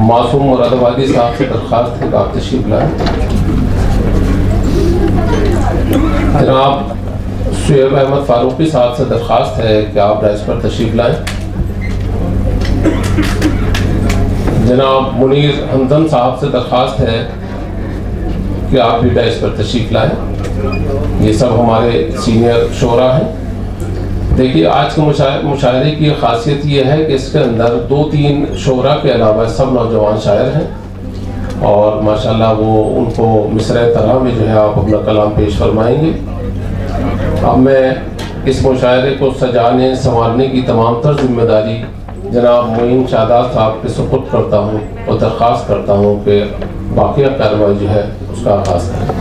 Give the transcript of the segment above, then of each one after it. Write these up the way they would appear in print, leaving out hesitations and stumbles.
मासूम मुरादाबादी साहब से दरख्वास्त है कि आप तशरीफ लाएँ। जनाब शुएब अहमद फारूकी साहब से दरख्वास्त है कि आप डाइस पर तशरीफ लाएँ। जनाब मुनीर हमदन साहब से दरख्वास्त है कि आप भी डाइस पर तशरीफ लाएँ। ये सब हमारे सीनियर शोरा हैं। देखिए, आज के मुशायरे की खासियत ये है कि इसके अंदर 2-3 शोरा के अलावा सब नौजवान शायर हैं और माशाल्लाह वो उनको मिसरे तरह में जो है आप अपना कलाम पेश फरमाएंगे। अब मैं इस मुशायरे को सजाने संवारने की तमाम तर जिम्मेदारी जनाब मोइन शादात साहब के सुपुर्द करता हूँ और दरख्वास्त करता हूँ कि बाक़िया कार्रवाई जो है उसका आगाज़ करें।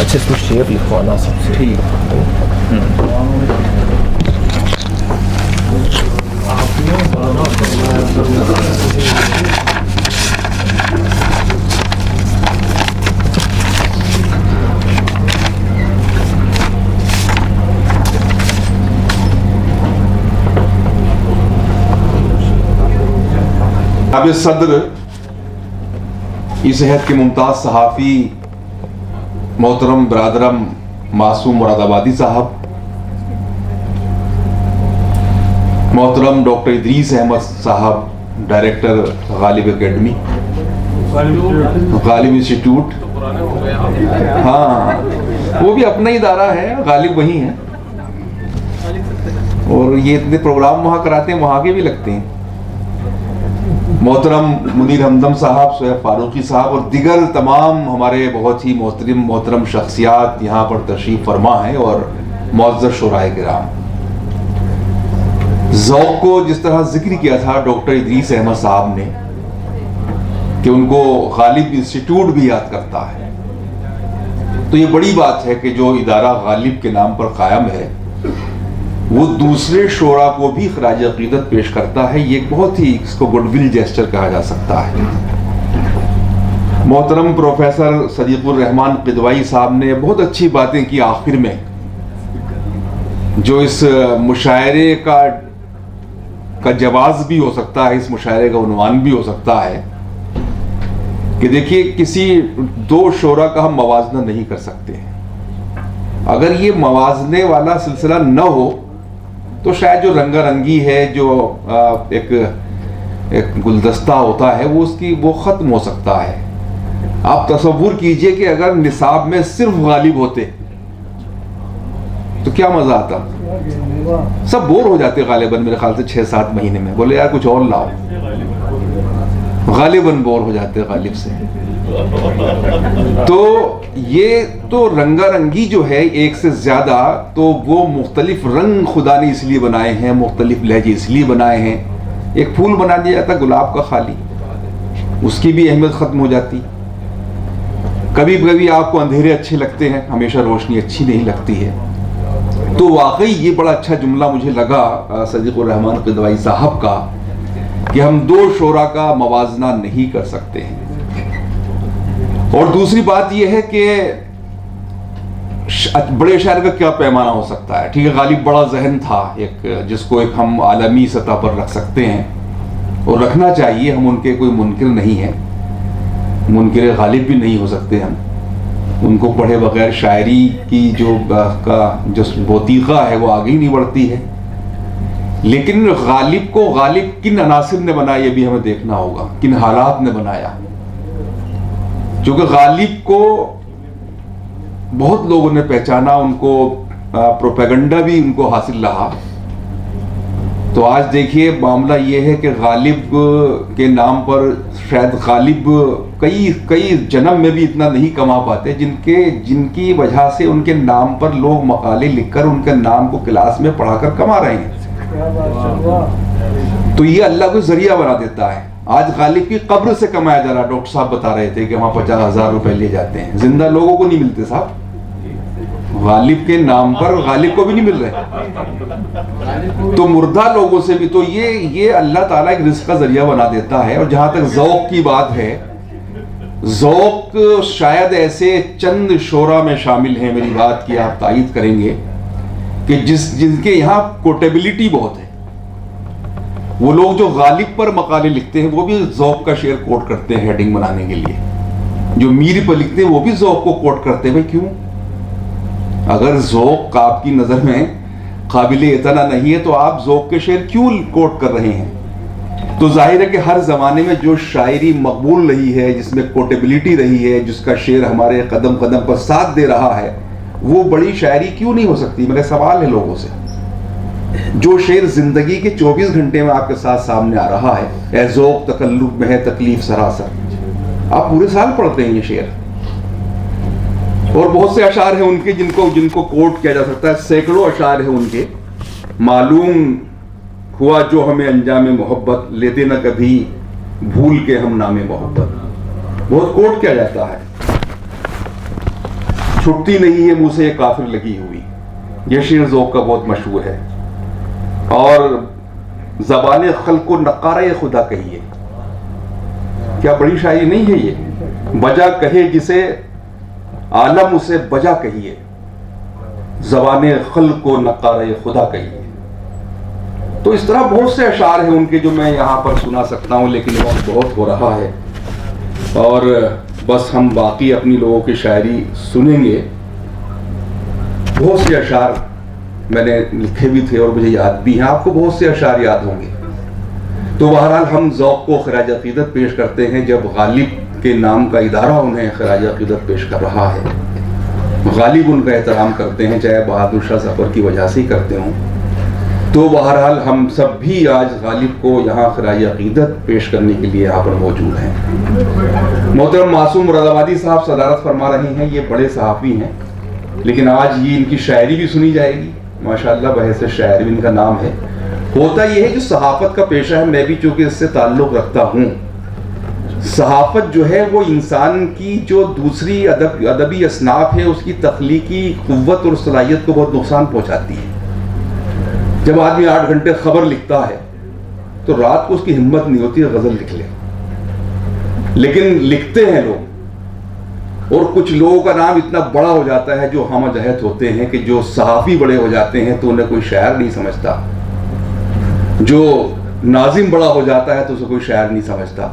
अच्छे इसमें शेर लिखवाना सबसे ठीक। अब सदर इस हैत के मुमताज़ सहाफ़ी मोहतरम बरादरम मासूम मुरादाबादी साहब, मोहतरम डॉक्टर इदरीस अहमद साहब director Ghalib academy, Ghalib institute, हाँ वो भी अपना ही इदारा है, गालिब वही है और ये इतने प्रोग्राम वहाँ कराते हैं, वहाँ के भी लगते हैं। मोहतरम मुनीर हमदम साहब, शुएब फारूकी साहब और दिगर तमाम हमारे बहुत ही मोहतरम शख्सियात यहाँ पर तशरीफ़ फरमा हैं और मुअज़्ज़ज़ शुराए किराम। ज़ौक़ को जिस तरह जिक्र किया था डॉक्टर इदरीस अहमद साहब ने कि उनको गालिब इंस्टीट्यूट भी याद करता है, तो ये बड़ी बात है कि जो इदारा गालिब के नाम पर कायम है वो दूसरे शोरा को भी खराज अक़ीदत पेश करता है। ये बहुत ही इसको गुडविल जेस्चर कहा जा सकता है। मोहतरम प्रोफेसर सदीकुर रहमान क़िदवाई साहब ने बहुत अच्छी बातें की आखिर में, जो इस मुशायरे का जवाज़ भी हो सकता है, इस मुशायरे का उन्वान भी हो सकता है कि देखिए किसी दो शोरा का हम मवाजना नहीं कर सकते। अगर ये मवाजने वाला सिलसिला न हो तो शायद जो रंगारंगी है, जो एक गुलदस्ता होता है वो ख़त्म हो सकता है। आप तसव्वुर कीजिए कि अगर निसाब में सिर्फ गालिब होते तो क्या मज़ा आता। सब बोर हो जाते गालिबन, मेरे ख्याल से 6-7 महीने में, बोले यार कुछ और लाओ, गालिबन बोर हो जाते गालिब से। तो ये तो रंगारंगी जो है एक से ज़्यादा, तो वो मुख्तलिफ रंग खुदा ने इसलिए बनाए हैं, मुख्तलिफ लहजे इसलिए बनाए हैं। एक फूल बना दिया जाता गुलाब का खाली, उसकी भी अहमियत ख़त्म हो जाती। कभी कभी आपको अंधेरे अच्छे लगते हैं, हमेशा रोशनी अच्छी नहीं लगती है। तो वाकई ये बड़ा अच्छा जुमला मुझे लगा सदीकुर रहमान क़िदवाई साहब का कि हम दो शोरा का मवाजना नहीं कर सकते हैं। और दूसरी बात यह है कि बड़े शायर का क्या पैमाना हो सकता है। ठीक है, गालिब बड़ा जहन था एक, जिसको एक हम आलमी सतह पर रख सकते हैं और रखना चाहिए। हम उनके कोई मुनकिर नहीं है, मुनकिर गालिब भी नहीं हो सकते हम। उनको पढ़े बगैर शायरी की जो बोतीक़ा है वो आगे ही नहीं बढ़ती है। लेकिन गालिब को गालिब किन अनासिर ने बनाया ये भी हमें देखना होगा, किन हालात ने बनाया। क्योंकि गालिब को बहुत लोगों ने पहचाना, उनको प्रोपेगेंडा भी उनको हासिल रहा। तो आज देखिए मामला ये है कि गालिब के नाम पर शायद गालिब कई जन्म में भी इतना नहीं कमा पाते जिनकी वजह से उनके नाम पर लोग मकाले लिखकर उनके नाम को क्लास में पढ़ाकर कमा रहे हैं। तो ये अल्लाह को जरिया बना देता है। आज गालिब की कब्र से कमाया जा रहा। डॉक्टर साहब बता रहे थे कि वहां 50,000 रुपए ले जाते हैं, जिंदा लोगों को नहीं मिलते साहब, गालिब के नाम पर गालिब को भी नहीं मिल रहे, तो मुर्दा लोगों से भी। तो ये अल्लाह ताला एक रिज़्क़ का जरिया बना देता है। और जहां तक ज़ौक़ की बात है ज़ौक़ शायद ऐसे चंद शोरा में शामिल हैं, मेरी बात की आप तायीद करेंगे, कि जिनके यहाँ कोटेबिलिटी बहुत है। वो लोग जो गालिब पर मकाले लिखते हैं वो भी ज़ौक़ का शेर कोट करते हैं हेडिंग बनाने के लिए। जो मीर पर लिखते हैं वो भी ज़ौक़ को कोट करते हैं। भाई क्यों? अगर ज़ौक़ आपकी नज़र में काबिल इतना नहीं है तो आप ज़ौक़ के शेर क्यों कोट कर रहे हैं? तो जाहिर है कि हर ज़माने में जो शायरी मकबूल रही है, जिसमें कोटेबिलिटी रही है, जिसका शेर हमारे कदम कदम पर साथ दे रहा है, वो बड़ी शायरी क्यों नहीं हो सकती? मेरा सवाल है लोगों से। जो शेर जिंदगी के 24 घंटे में आपके साथ सामने आ रहा है, ए ज़ौक़ तकल्लुफ़ में है तकलीफ सरासर, आप पूरे साल पढ़ते हैं ये शेर। और बहुत से अशार हैं उनके जिनको कोट किया जा सकता है, सैकड़ों अशार हैं उनके। मालूम हुआ जो हमें अंजाम मोहब्बत, लेते न कभी भूल के हम नामे मोहब्बत, बहुत कोट किया जाता है। छुट्टी नहीं है मुंह से ये काफिर लगी हुई, ये शेर ज़ौक़ का बहुत मशहूर है। और ज़बान खल्क़ को नक़ारे खुदा कहिए, क्या बड़ी शायरी नहीं है ये? बजा कहे जिसे आलम उसे बजा कहिए, ज़बान खल्क़ को नक़ारे खुदा कहिए। तो इस तरह बहुत से अशार हैं उनके जो मैं यहाँ पर सुना सकता हूँ, लेकिन वक्त बहुत हो रहा है और बस हम बाकी अपनी लोगों की शायरी सुनेंगे। बहुत से अशार मैंने लिखे भी थे और मुझे याद भी हैं, आपको बहुत से अशार याद होंगे। तो बहरहाल हम ज़ौक़ को खिराज अक़ीदत पेश करते हैं जब गालिब के नाम का इदारा उन्हें खिराज अक़ीदत पेश कर रहा है। गालिब उनका एहतराम करते हैं, चाहे बहादुर शाह ज़फ़र की वजह से ही करते हों। तो बहरहाल हम सब भी आज गालिब को यहाँ खिराज अक़ीदत पेश करने के लिए यहाँ पर मौजूद हैं। मोहतरम मासूम मुरादाबादी साहब सदारत फरमा रहे हैं, ये बड़े सहाफ़ी हैं, लेकिन आज ये इनकी शायरी भी सुनी जाएगी। माशाअल्लाह बहस शायर भी इनका नाम है। होता यह है कि सहाफ़त का पेशा है, मैं भी चूँकि इससे ताल्लुक़ रखता हूँ। सहाफ़त जो है वो इंसान की जो दूसरी अदबी असनाफ़ है उसकी तख्लीकी क़ुव्वत और सलाहियत को बहुत नुकसान पहुँचाती है। जब आदमी 8 घंटे खबर लिखता है तो रात को उसकी हिम्मत नहीं होती है गज़ल लिख ले, लेकिन लिखते हैं लोग। और कुछ लोगों का नाम इतना बड़ा हो जाता है जो हम जहत होते हैं कि जो सहाफ़ी बड़े हो जाते हैं तो उन्हें कोई शायर नहीं समझता, जो नाजिम बड़ा हो जाता है तो उसे कोई शायर नहीं समझता।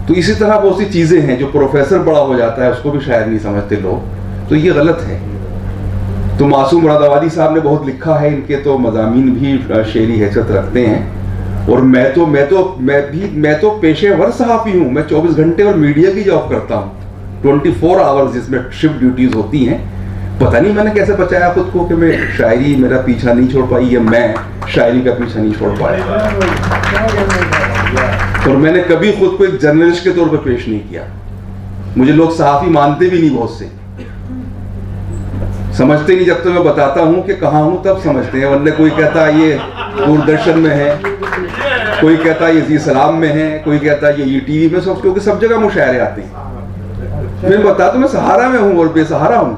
तो इसी तरह बहुत सी चीज़ें हैं, जो प्रोफेसर बड़ा हो जाता है उसको भी शायर नहीं समझते लोग, तो ये गलत है। तो मासूम मुरादाबादी साहब ने बहुत लिखा है, इनके तो मज़ामीन भी शेरी हैसियत रखते हैं। और मैं तो पेशेवर सहाफ़ी हूँ, मैं 24 घंटे और मीडिया की जॉब करता हूँ, 24 आवर्स, जिसमें शिफ्ट ड्यूटीज़ होती हैं। पता नहीं मैंने कैसे बचाया खुद को कि मैं शायरी मेरा पीछा नहीं छोड़ पाई, या मैं शायरी का पीछा नहीं छोड़ पाया। और मैंने कभी खुद को एक जर्नलिस्ट के तौर पे पेश नहीं किया। मुझे लोग सहाफ़ी मानते भी नहीं, बहुत से समझते नहीं। जब तो मैं बताता हूँ कि कहाँ हूँ तब समझते हैं, वरना कोई कहता है ये दूरदर्शन में है, कोई कहता है ये जी सलाम में है, कोई कहता है ये टीवी में, सब क्योंकि सब जगह मुशायरे आते हैं। मैं बताता हूँ मैं सहारा में हूँ और बेसहारा हूँ।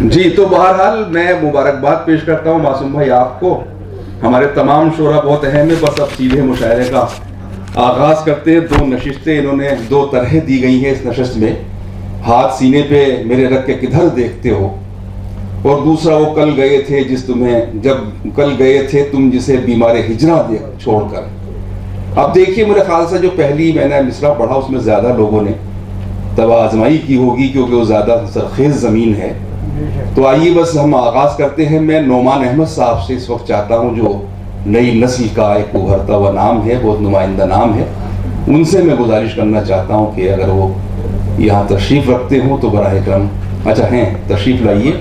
जी तो बहरहाल मैं मुबारकबाद पेश करता हूँ मासूम भाई आपको। हमारे तमाम शोरा बहुत अहम है। बस अब सीधे मुशायरे का आगाज करते हैं। 2 नशिस्तें इन्होंने 2 तरह दी गई हैं इस नशिस्त में। हाथ सीने पे मेरे रख के किधर देखते हो, और दूसरा वो कल गए थे कल गए थे तुम जिसे बीमार हिजरा देख छोड़कर। अब देखिए मेरे ख्याल से जो पहली मैंने मिसरा पढ़ा उसमें ज़्यादा लोगों ने तब आजमाई की होगी, क्योंकि वो ज़्यादा सरखेज़ ज़मीन है। तो आइए बस हम आगाज़ करते हैं। मैं नोमान अहमद साहब से इस वक्त चाहता हूँ, जो नई नस्ल का एक उभरता हुआ नाम है, बहुत नुमाइंदा नाम है, उनसे मैं गुजारिश करना चाहता हूँ कि अगर वो यहाँ तशरीफ़ रखते हो तो बराह करम, अच्छा हैं तशरीफ़ लाइए।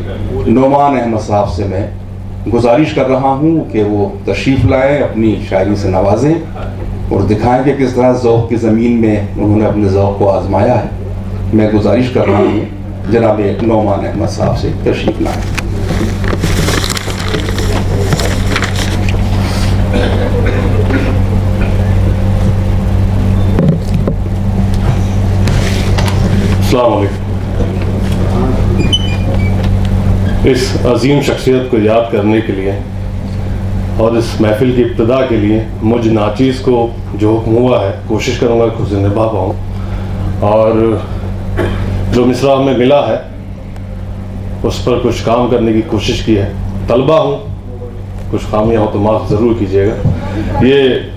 नोमान अहमद साहब से मैं गुजारिश कर रहा हूँ कि वो तशरीफ़ लाएँ, अपनी शायरी से नवाजें और दिखाएँ कि किस तरह ज़ौक़ की ज़मीन में उन्होंने अपने ज़ौक़ को आज़माया है। मैं गुजारिश कर रहा हूँ जनाब नोमान अहमद साहब से तशरीफ़ लाएँ। अस्सलाम वालेकुम। इस अजीम शख्सियत को याद करने के लिए और इस महफिल की इब्तिदा के लिए मुझ नाचीज़ को जो हुक्म हुआ है कोशिश करूँगा कि उसे निभा पाऊँ, और जो मिसरा हमें मिला है उस पर कुछ काम करने की कोशिश की है। तलबा हूँ, कुछ खामियाँ हो तो माफ़ ज़रूर कीजिएगा। ये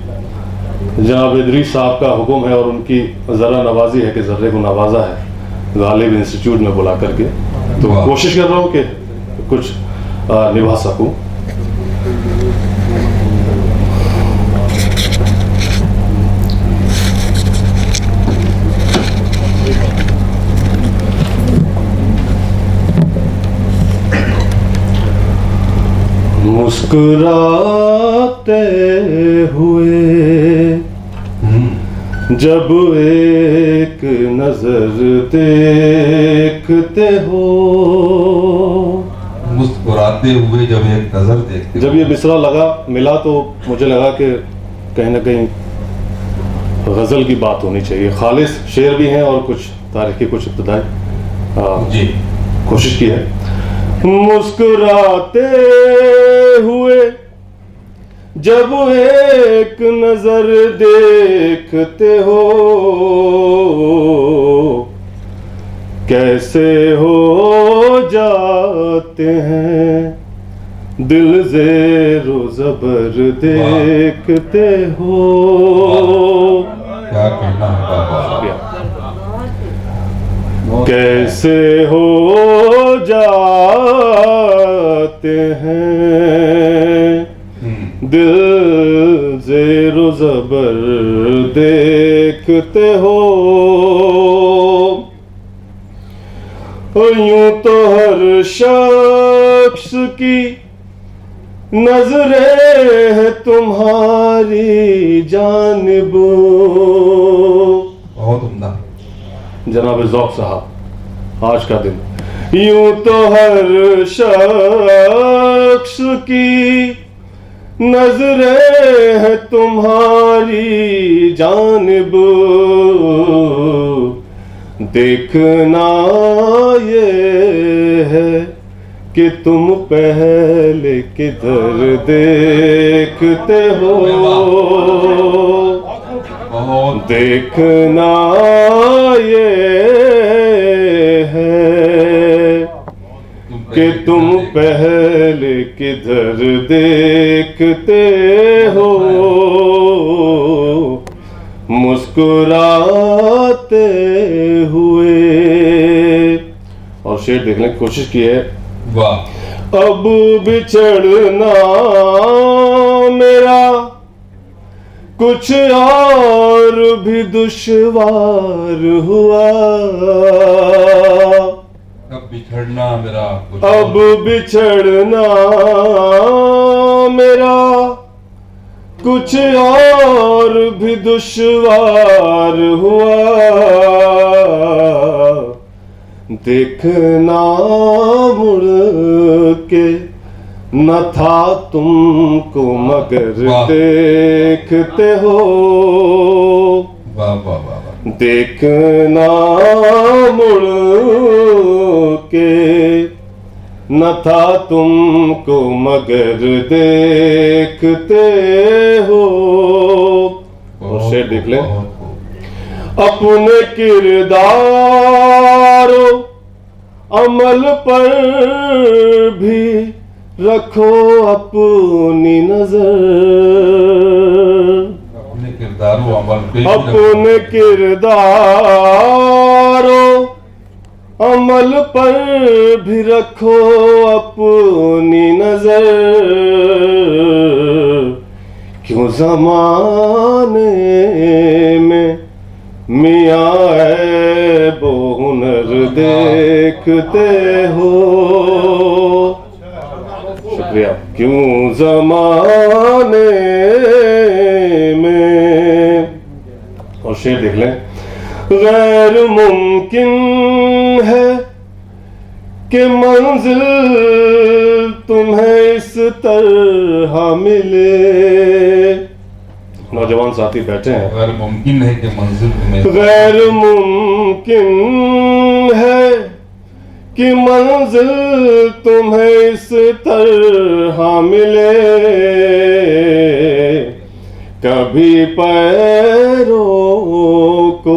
जनाब इदरीस साहब का हुक्म है और उनकी ज़रा नवाजी है कि ज़र्रे को नवाजा है गालिब इंस्टीट्यूट में बुला करके, तो कोशिश कर रहा हूँ कि कुछ निभा सकूँ। मुस्कुराते हुए जब एक नजर देखते हो, मुस्कुराते हुए जब एक नजर देखते जब ये मिसरा मिला तो मुझे लगा कि कहीं ना कहीं गज़ल की बात होनी चाहिए। खालिस शेर भी हैं और कुछ तारीखी कुछ इब्तिदाई जी कोशिश की है। मुस्कुराते हुए जब एक नजर देखते हो, कैसे हो जाते हैं दिल ज़ेरो ज़बर देखते हो। क्या कहना है बाबा, कैसे हो जाते हैं दिल ज़ेरो ज़बर देखते हो। यूं तो हर शख्स की नजरें है तुम्हारी जानिब। बहुत उम्दा जनाब ज़ौक़ साहब, आज का दिन यूं तो हर शख्स की नजरें है तुम्हारी जानिब, देखना ये है कि तुम पहले किधर देखते हो, बहुत देखना ये है कि तुम पहले किधर देखते हो। मुस्कुराते हुए, और शेर देखने की कोशिश की है। वाह, अब बिछड़ना मेरा कुछ और भी दुश्वार हुआ, अब बिछड़ना मेरा कुछ अब बिछड़ना मेरा कुछ और भी दुश्वार हुआ, देखना मुड़ के न था तुमको मगर वाह। देखते हो, वाह वाह वाह वाह, देखना मुड़ के न था तुमको मगर देखते हो। और शेर देख लें। बहुत खूब। अपने किरदारो अमल पर भी रखो अपनी नजर, अपने किरदारों अमल पे भी अपने किरदारो अमल पर भी रखो अपनी नजर, क्यों जमाने में मियाँ ऐबो हुनर देखते हो। शुक्रिया। क्यों जमाने में, और शेर देख लें। गैर मुमकिन है कि मंजिल तुम्हें इस तरह मिले। नौजवान साथी बैठे हैं। गैर मुमकिन है कि मंजिल तुम्हें, गैर मुमकिन है कि मंजिल तुम्हें इस तरह मिले, कभी पैरों को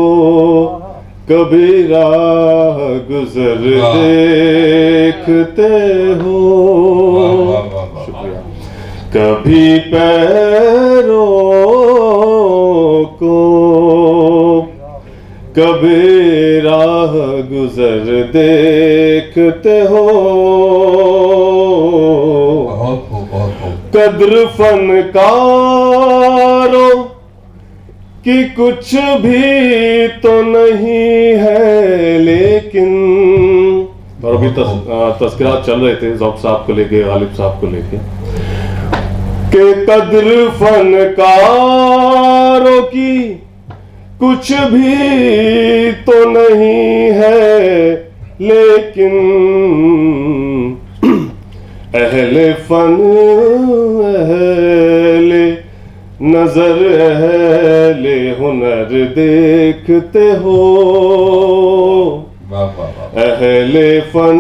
कभी राह गुजर वाह। देखते हो। वाह, वाह, वाह। शुक्रिया। कभी पैरों को कभी राह गुजर देखते हो। बहुत खूब, बहुत खूब। कद्र फनकारों की कुछ भी तो नहीं है लेकिन, और अभी तस्करात चल रहे थे ज़ौक़ साहब को लेके, गालिब साहब को लेके, के कद्र फनकारों की कुछ भी तो नहीं है लेकिन अहले फन अहले नजर अहले हुनर देखते हो। वाह, वाह, वाह। अहले फन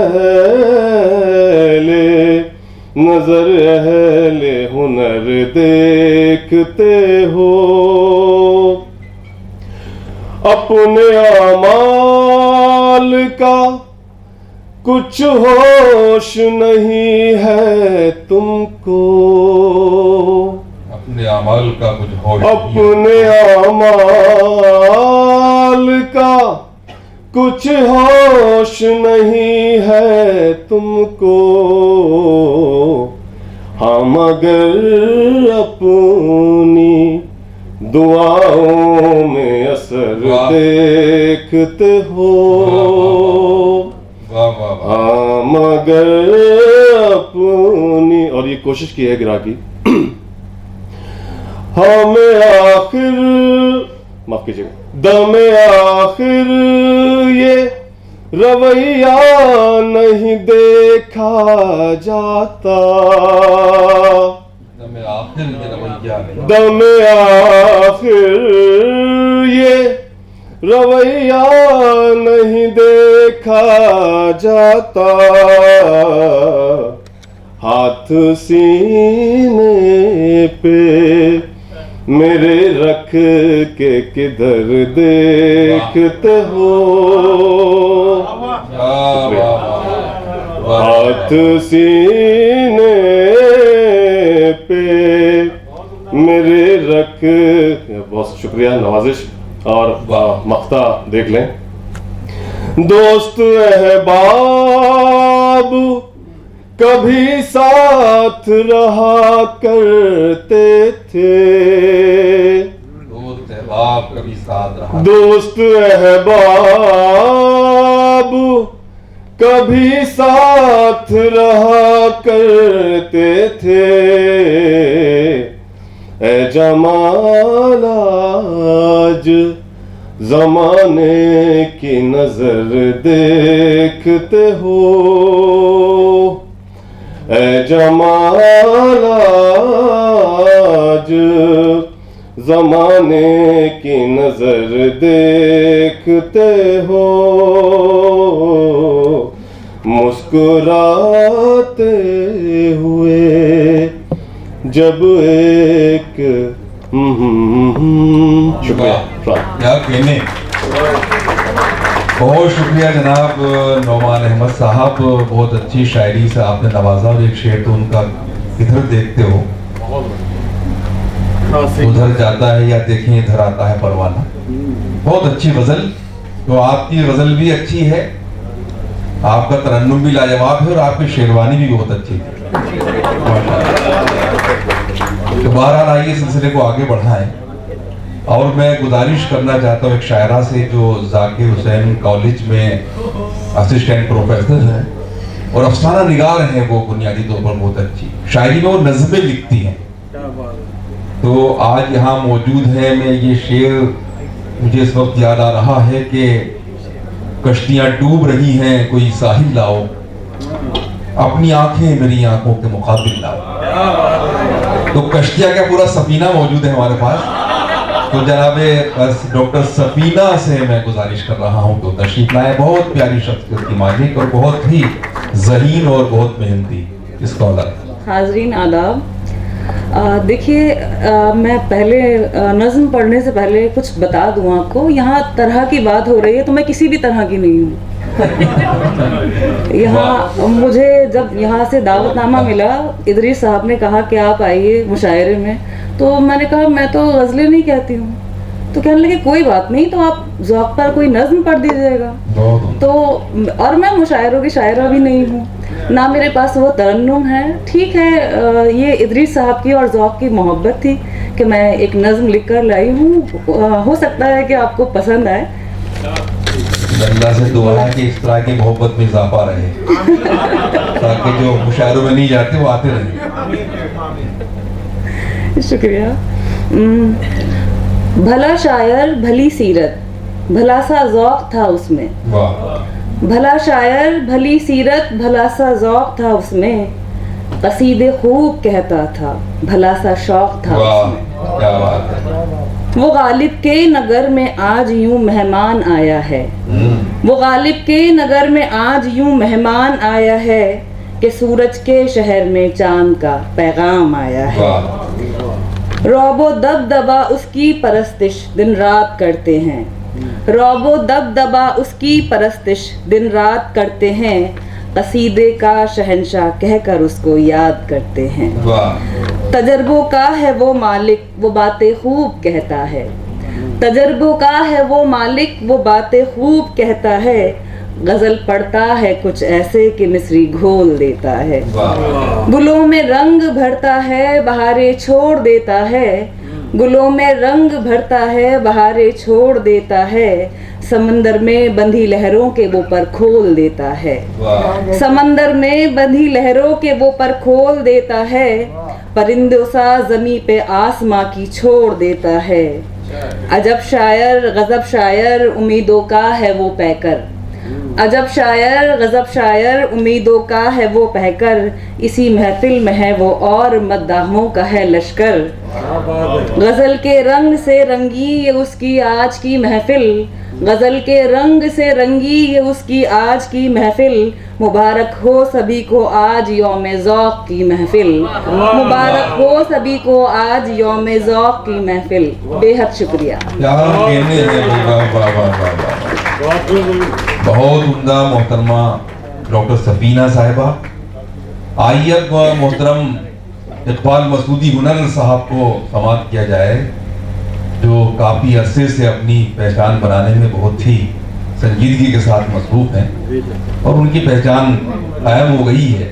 अहले नजर अहले हुनर देखते हो। अपने अमाल का कुछ होश नहीं है तुमको। अपने अमल का कुछ होश नहीं है। अपने अमाल का कुछ होश नहीं है तुमको। हाँ मगर अपनी दुआओं में असर वाह। देखते हो। वाह, वाह, वाह। हाँ मगर अपनी, और ये कोशिश की है गिरा की, हमें आखिर, माफ कीजिएगा, दमे आखिर ये रवैया नहीं देखा जाता। दमे आखिर ये रवैया नहीं। दमे आखिर ये रवैया नहीं देखा जाता। हाथ सीने पे मेरे रख के किधर देखते हो। वाह, वाह, वाह। वाह। हाथ सीने पे मेरे रख, बहुत शुक्रिया, नवाजिश और मख्ता देख लें। दोस्त अहबाब कभी साथ रहा करते थे। दोस्त अहबाब कभी साथ रहा। दोस्त अहबाब कभी साथ रहा करते थे। ए जमाल आज जमाने की नजर देखते हो। ए जमाल आज जमाने की नजर देखते हो। मुस्कुराते हुए जब एक शुक्रिया। क्या कहने। बहुत शुक्रिया जनाब नौमान अहमद साहब, बहुत अच्छी शायरी से आपने नवाजा। और एक शेर तो उनका, इधर देखते हो उधर जाता है या देखें इधर आता है परवाना। बहुत अच्छी गजल। तो आपकी गजल भी अच्छी है, आपका तरन्नुम भी लाजवाब है और आपकी शेरवानी भी बहुत अच्छी है। तो बहरहाल आइए सिलसिले को आगे बढ़ाएं। और मैं गुजारिश करना चाहता हूँ एक शायरा से जो जाकिर हुसैन कॉलेज में असिस्टेंट प्रोफेसर हैं और अफसाना निगार हैं। वो बुनियादी तौर पर बहुत अच्छी शायरी में वो नज़में लिखती हैं। तो आज यहाँ मौजूद है। मैं ये शेर मुझे इस वक्त याद आ रहा है कि कश्तियाँ डूब रही हैं, कोई साहिल लाओ, अपनी आंखें मेरी आंखों के मुकाबिल लाओ। तो कश्तियाँ क्या, पूरा सफीना मौजूद है हमारे पास। तो जनाबे डॉक्टर सफीना से मैं गुजारिश कर रहा हूँ तो तशरीफ लाए। बहुत प्यारी शख्सियत की मालिक और बहुत ही ज़हीन और बहुत मेहनती स्कॉलर। हाजरीन आदाब, देखिए, मैं पहले नज़्म पढ़ने से पहले कुछ बता दूं आपको। यहाँ तरह की बात हो रही है तो मैं किसी भी तरह की नहीं हूँ। यहाँ मुझे जब यहाँ से दावतनामा मिला, इदरीस साहब ने कहा कि आप आइए मुशायरे में, तो मैंने कहा मैं तो गज़लें नहीं कहती हूँ। तो कहने लगे कोई बात नहीं, तो आप ज़ौक़ पर कोई नज़्म पढ़ दीजिएगा। तो और मैं मुशायरों की शायरा भी नहीं हूँ, ना मेरे पास वो तरन्नुम है। ठीक है, ये इदरीस साहब की और ज़ौक़ की मोहब्बत थी कि मैं एक नज़्म लिख कर लाई हूँ। हो सकता है कि आपको पसंद आए। अल्लाह से दुआ है कि इस तरह की मोहब्बत में इजाफा रहे, ताकि जो मुशायरों में नहीं जाते वो आते रहें। शुक्रिया। भला शायर भली सीरत, भला सा ज़ौक़ था उसमें। वाह। भला शायर भली सीरत, भला सा ज़ौक़ था उसमें। कसीदे खूब कहता था, भला सा शौक़ था उसमें। वाह, क्या बात है। वो गालिब के नगर में आज यूं मेहमान आया है। वो गालिब के नगर में आज यूं मेहमान आया है कि सूरज के शहर में चांद का पैगाम आया है। रौबो दबदबा उसकी परस्तिश दिन रात करते हैं। रौबो दबदबा उसकी परस्तिश दिन रात करते हैं। कसीदे का शहंशाह कहकर उसको याद करते हैं। तजर्बों का है वो मालिक, वो बातें खूब कहता है। तजर्बों का है वो मालिक, वो बातें खूब कहता है। गजल पढ़ता है कुछ ऐसे कि मिस्री घोल देता है। गुलों में रंग भरता है, बहारें छोड़ देता है। गुलों में रंग भरता है, बहारें छोड़ देता है। समंदर में बंधी लहरों के वो पर खोल देता है। समंदर में बंधी लहरों के वो पर खोल देता है। परिंदों सा ज़मीं पे आसमां की छोड़ देता है। अजब शायर गज़ब शायर, उम्मीदों का है वो पैकर। अजब शायर गज़ब शायर, उम्मीदों का है वो पैकर। इसी महफिल में है वो और मद्दाहों का है लश्कर। गज़ल के रंग से रंगी ये उसकी आज की महफिल। गज़ल के रंग से रंगी ये उसकी आज की महफिल। मुबारक हो सभी को आज यौम ज़ौक़ की महफिल। मुबारक हो सभी को आज यौम ज़ौक़ की महफिल। बेहद शुक्रिया। बहुत उम्दा मोहतरमा डॉक्टर सफीना साहिबा। आइए अब मोहतरम इकबाल मसूदी हुनर साहब को समाअत किया जाए, जो काफ़ी अरसे से अपनी पहचान बनाने में बहुत ही संजीदगी के साथ मसरूफ़ हैं और उनकी पहचान कायम हो गई है।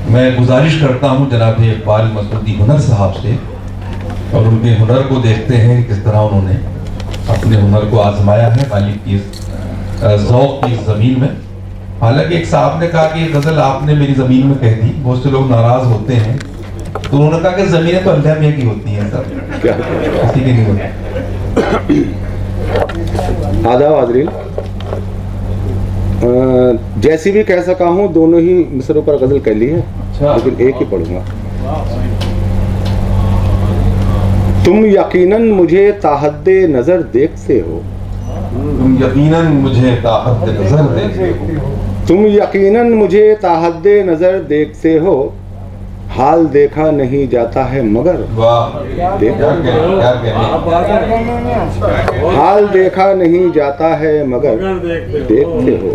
मैं गुजारिश करता हूं जनाब इकबाल मसूदी हुनर साहब से, और उनके हुनर को देखते हैं किस तरह उन्होंने अपने हुनर को आजमाया है गालिब की ज़ौक़ की ज़मीन में। हालांकि एक साहब ने कहा कि गज़ल आपने मेरी ज़मीन में कह दी, बहुत से लोग नाराज़ होते हैं, तो उन्होंने कहा कि ज़मीनें तो अल्लाह मियां की होती हैं, सब किसी की नहीं होती। आदाब हाज़रीन, जैसी भी कह सका हूँ दोनों ही मिसरों पर गज़ल कह ली है, लेकिन एक ही पढ़ूंगा। तुम यकीनन मुझे ताहद्दे नज़र देखते हो। तुम यकीनन मुझे ताहद्दे नज़र देखते हो। तुम यकीनन मुझे ताहद्दे नज़र देखते हो। हाल देखा नहीं जाता है मगर हाल देखा नहीं जाता है मगर देखते हो।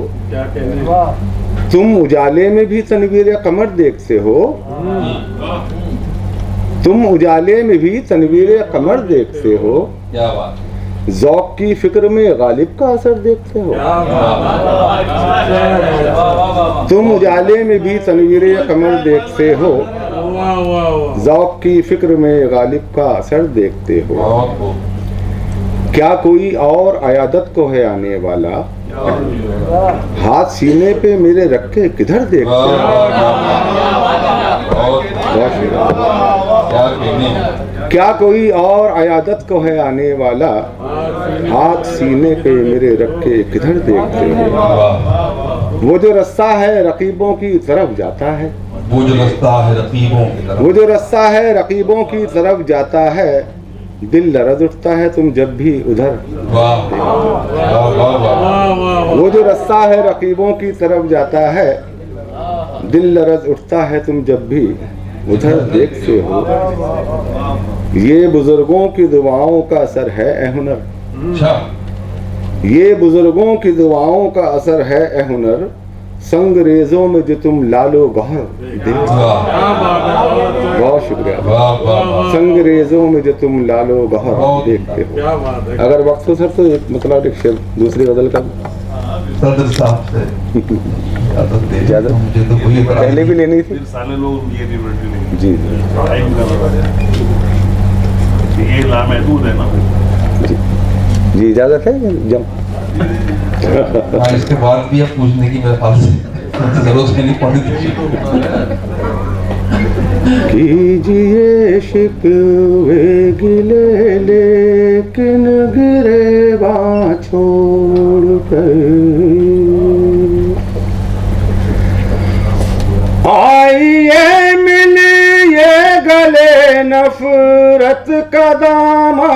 तुम उजाले में भी तनवीर कमर देखते हो। तुम उजाले में भी तनवीर कमर देखते हो। क्या बात। ज़ौक़ की फिक्र में गालिब का असर देखते हो। तुम उजाले में भी तनवीर कमर देखते हो। ज़ौक़ की फिक्र में गालिब का असर देखते हो। क्या कोई और अयादत को है आने वाला। हाथ सीने पे मेरे रखे किधर देखते हो। क्या कोई और अयादत को है आने वाला। हाथ सीने पे मेरे रखे किधर देखते हो। वो जो रास्ता है रकीबों की तरफ जाता है। वो जो रास्ता है रकीबों की तरफ। वो जो रास्ता है रकीबों की तरफ जाता है। दिल लरज़ उठता है तुम जब भी उधर। वो जो रास्ता है रकीबों की तरफ जाता है। दिल लरज़ उठता है तुम जब भी उधर देखते हो। ये बुजुर्गों की दुआओं का असर है ए हुनर, अच्छा, ये बुजुर्गों की दुआओं का असर है ए हुनर, संगरेजों में जो तुम लालो गहर देखते हो। वाह बहुत शुक्रिया। वाह वाह, संगरेजों में जो तुम लालो गहर देखते हो। अगर वक्त हो सर तो एक मतलब एक शेर दूसरी गजल का सदर साहब से इजाजत दे दो, इजाजत? मुझे तो कोई पहले भी लेनी थी साले लोग ये लिबर्टी लेंगे। जी। ये लामहदूद है ना। जी इजाजत है जम। हाँ, इसके बाद भी अब पूछने की मेरे ख्याल से जरूरत नहीं पड़ी थी। कीजिए शिकवे गिले लेकिन गिरेबा छोड़ कर, आइए मिलिए गले नफरत का दामा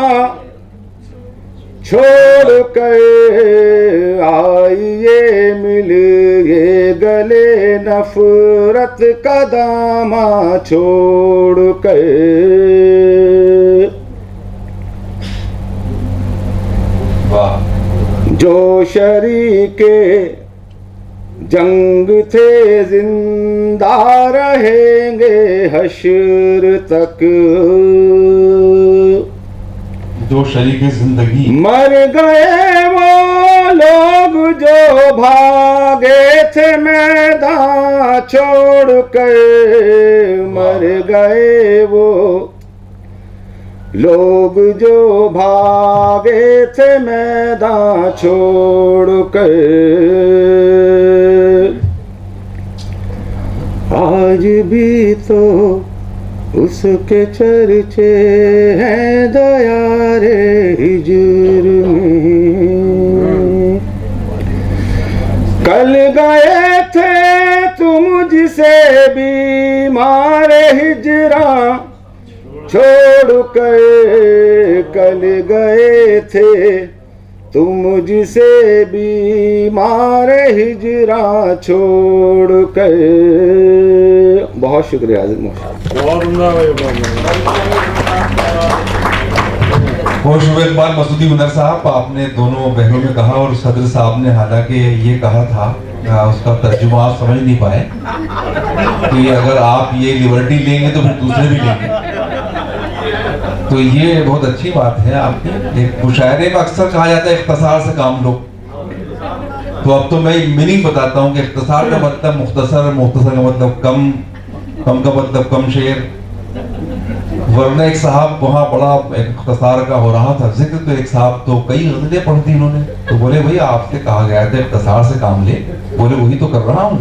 छोड़ कर, आइए मिलिए गले नफरत का दामा छोड़ कर, वाह, जो शरीके जंग थे जिंदा रहेंगे हश्र तक, जो शरीक जिंदगी मर गए वो लोग जो भागे थे मैदान छोड़ कर, मर गए वो लोग जो भागे थे मैदान छोड़ कर, आज भी तो उसके चर्चे हैं दयारे हिजर में, कल गए थे तुम जिसे बीमार हिजरा छोड़ कर, कल गए थे तुम जिसे बीमार हिजरा छोड़ कर। बहुत शुक्रिया बहुत शुक्रिया इकबाल मसूदी हुनर साहब, आपने दोनों बहनों में कहा और सदर साहब ने हालांकि ये कहा था, उसका तर्जुमा आप समझ नहीं पाए कि अगर आप ये लिबर्टी लेंगे तो फिर दूसरे भी लेंगे। तो ये बहुत अच्छी बात है आपकी। एक मुशायरे में अक्सर कहा जाता है इख्तिसार से काम लो, तो अब तो मैं मीनिंग बताता हूँ कि इख्तिसार का मतलब मुख्तसर, मुख्तसर का मतलब कम, कम का मतलब कम शेर। वरना एक साहब वहाँ बड़ा इख्तिसार का हो रहा था जिक्र, तो एक साहब तो कई गज़लें पढ़ दी उन्होंने, तो बोले भैया आपसे कहा गया था इख्तिसार से काम ले, बोले वही तो कर रहा हूँ।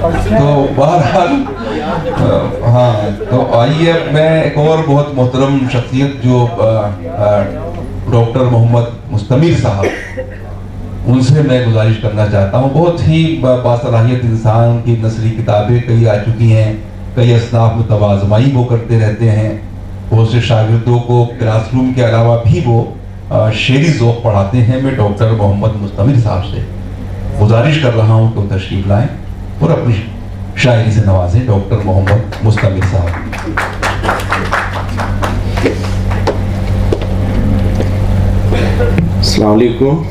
तो बहरहाल हाँ, तो आइए मैं एक और बहुत मोहतरम शख्सियत जो डॉक्टर मोहम्मद मुस्तमिर साहब, उनसे मैं गुजारिश करना चाहता हूँ। बहुत ही बासलाहियत इंसान, उनकी नसरी किताबें कई आ चुकी हैं, कई असनाफ में तवाज़माई वो करते रहते हैं, बहुत से शागिर्दों को क्लासरूम के अलावा भी वो शेरी ज़ौक़ पढ़ाते हैं। मैं डॉक्टर मोहम्मद मुस्तमिर साहब से गुजारिश कर रहा हूँ कि वो तशरीफ़ लाएँ और अपनी शायरी से नवाजें। डॉक्टर मोहम्मद मुस्तमिर साहब। अस्सलाम वालेकुम।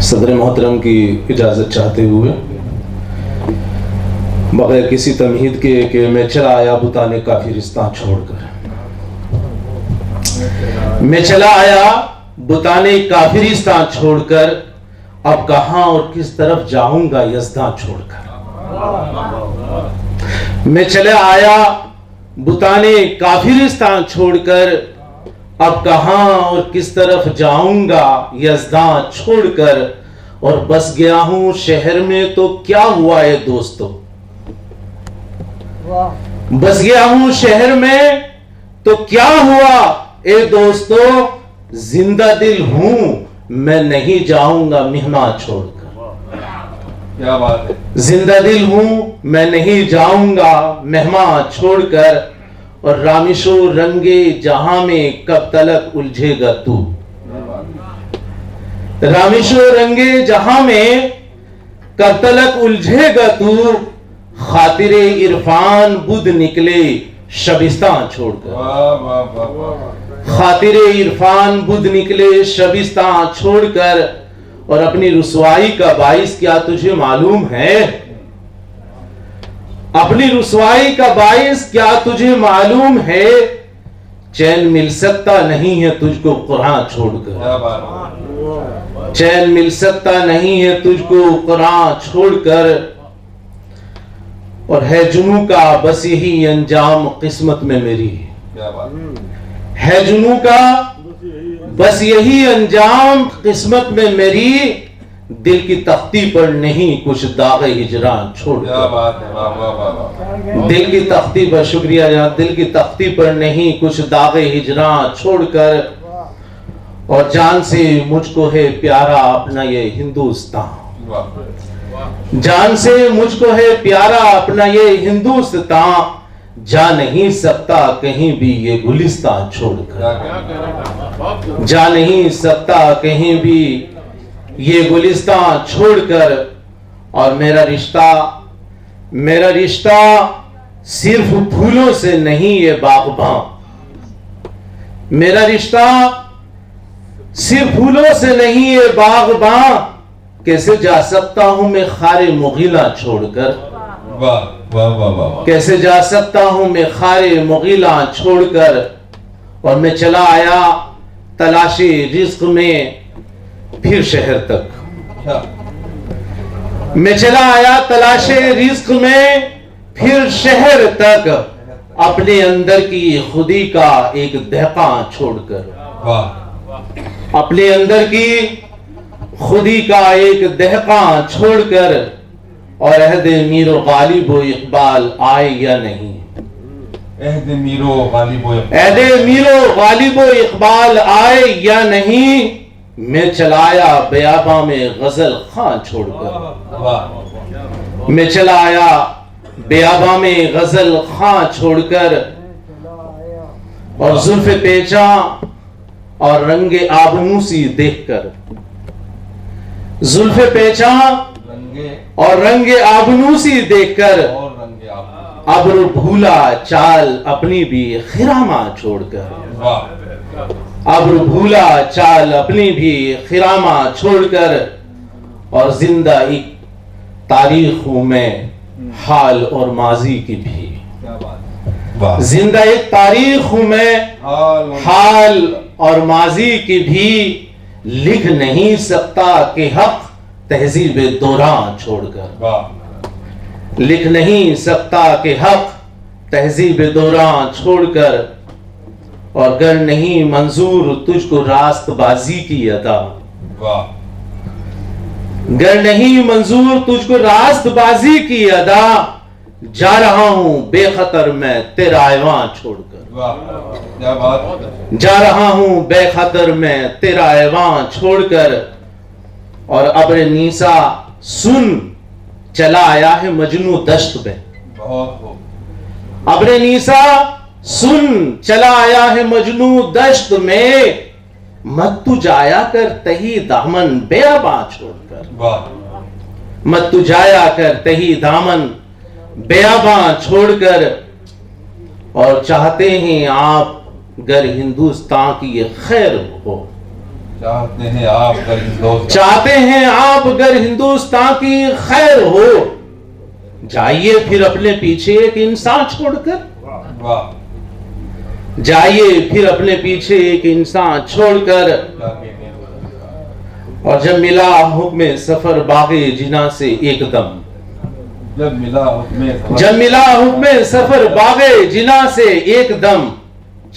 सदर मोहतरम की इजाज़त चाहते हुए बगैर किसी तमहीद के कि मैं चला आया बुताने काफिरिस्तान छोड़कर, मैं चला आया बुताने काफिरिस्तान छोड़कर, अब कहां और किस तरफ जाऊंगा यज़दां छोड़कर। मैं चला आया बुताने काफिरिस्तान छोड़कर, अब कहां और किस तरफ जाऊंगा यज़दां छोड़कर, और बस गया हूं शहर में तो क्या हुआ है दोस्तों, बस गया हूं शहर में तो क्या हुआ ए दोस्तों, जिंदा दिल हूं मैं नहीं जाऊंगा मेहमान छोड़कर। क्या बात है। जिंदा दिल हूं मैं नहीं जाऊंगा मेहमान छोड़कर, और रामिशो रंगे जहां में कब तलक उलझेगा तू। रामिशो रंगे जहां में कब तलक उलझेगा तू, खातिरे इरफान बुध निकले शबिस्तान छोड़कर। वाह वाह वाह वाह। खातिरे इरफान बुध निकले शबिस्तान छोड़कर, और अपनी रुसवाई का बाइस क्या तुझे मालूम है? अपनी रुसवाई का बाइस क्या तुझे मालूम है? चैन मिल सकता नहीं है तुझको कुरान छोड़कर। क्या बात है। चैन मिल सकता नहीं है तुझको कुरान छोड़कर, और है जुनू का बस यही अंजाम किस्मत में मेरी। क्या बात है जुनू का बस यही अंजाम किस्मत में मेरी, दिल की तख्ती पर नहीं कुछ दागे हिजरान छोड़। क्या बात है। वाह वाह वाह वाह। दिल की तख्ती पर, शुक्रिया जनाब, दिल की तख्ती पर नहीं कुछ दागे हिजरान छोड़कर, और जान से मुझको है प्यारा अपना ये हिंदुस्तान। वाह। जान से मुझको है प्यारा अपना ये हिंदुस्तान, जा नहीं सकता कहीं भी ये गुलिस्तान छोड़कर। जा नहीं सकता कहीं भी ये गुलिस्तान छोड़कर, और मेरा रिश्ता सिर्फ फूलों से नहीं ये बागबां। मेरा रिश्ता सिर्फ फूलों से नहीं ये बागबां, कैसे जा सकता हूं मैं खारे मुगीला छोड़कर। वाह वाह वाह वाह। कैसे जा सकता हूं मैं खारे मुगीला छोड़कर, और मैं चला आया तलाशी रिज्क में फिर शहर तक। क्या मैं चला आया तलाशे रिज्क में फिर शहर तक, अपने अंदर की खुदी का एक दहकान छोड़कर। वाह। अपने अंदर की खुदी का एक दहकान छोड़कर, और अहदे मीरो गालिब व इकबाल आए या नहीं। अहदे मीरो गालिब व अहदे मीरो गालिब व इकबाल आए या नहीं, मैं चलाया बयाबा में गजल खां छोड़कर। वाह। मैं चला आया बयाबा में गजल खां छोड़कर, और जुल्फे पेचा और रंगे आबनूसी देखकर। जुल्फे पेचा रंगे और रंगे आबनूसी देखकर, और रंगे आप। अब्र भूला चाल अपनी भी खिरामा छोड़कर। वाह। अब्र भूला चाल अपनी भी खिरामा छोड़कर, और जिंदा एक तारीख हूं मैं हाल और माजी की भी। क्या बात है। वाह। जिंदा एक तारीख हूं मैं हाल और माजी की भी, लिख नहीं सकता कि हक तहजीब दौरान छोड़कर। वाह। लिख नहीं सकता कि हक तहजीब दौरान छोड़कर, और गर नहीं मंजूर तुझको रास्तबाजी की अदा। वाह। गर नहीं मंजूर तुझको रास्तबाजी की अदा, जा रहा हूं बेखतर मैं तेरा ऐवान छोड़कर। वाह। क्या बात है। जा रहा हूं बेखतर मैं तेरा ऐवान छोड़कर, और अब्र नीसा सुन चला आया है मजनू दश्त में। बहुत खूब। अब्र नीसा सुन चला आया है मजनू दश्त में, मत तू जाया कर तही दामन बेअबा छोड़कर। वाह। मत तू जाया कर तही दामन बेअबा छोड़कर, और चाहते हैं आप गर हिंदुस्तान की ये खैर हो। चाहते हैं आप अगर हिंदुस्तान। चाहते हैं आप अगर हिंदुस्तान की खैर हो, जाइए फिर अपने पीछे एक इंसान छोड़कर। वाह। जाइए फिर अपने पीछे एक इंसान छोड़कर, क्या कहते हैं। और जब मिला हुक्म सफर बागे जिना से एकदम। जब मिला हुक्म जब मिला हुक्म सफर बागे जिना से एकदम,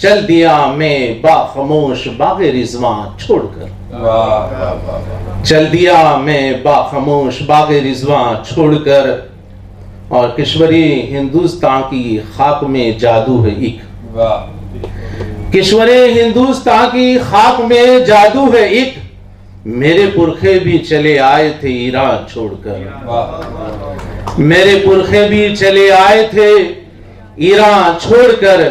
चल दिया मैं बाखमोश बागे रिजवान छोड़कर। वाह वाह वाह। चल दिया मैं बाखमोश बागे रिजवान छोड़कर, और किश्वरी हिंदुस्तान की खाक में जादू है एक। वाह। किश्वरी हिंदुस्तान की खाक में जादू है एक, मेरे पुरखे भी चले आए थे ईरान छोड़कर। वाह मेरे पुरखे भी चले आए थे ईरान छोड़कर,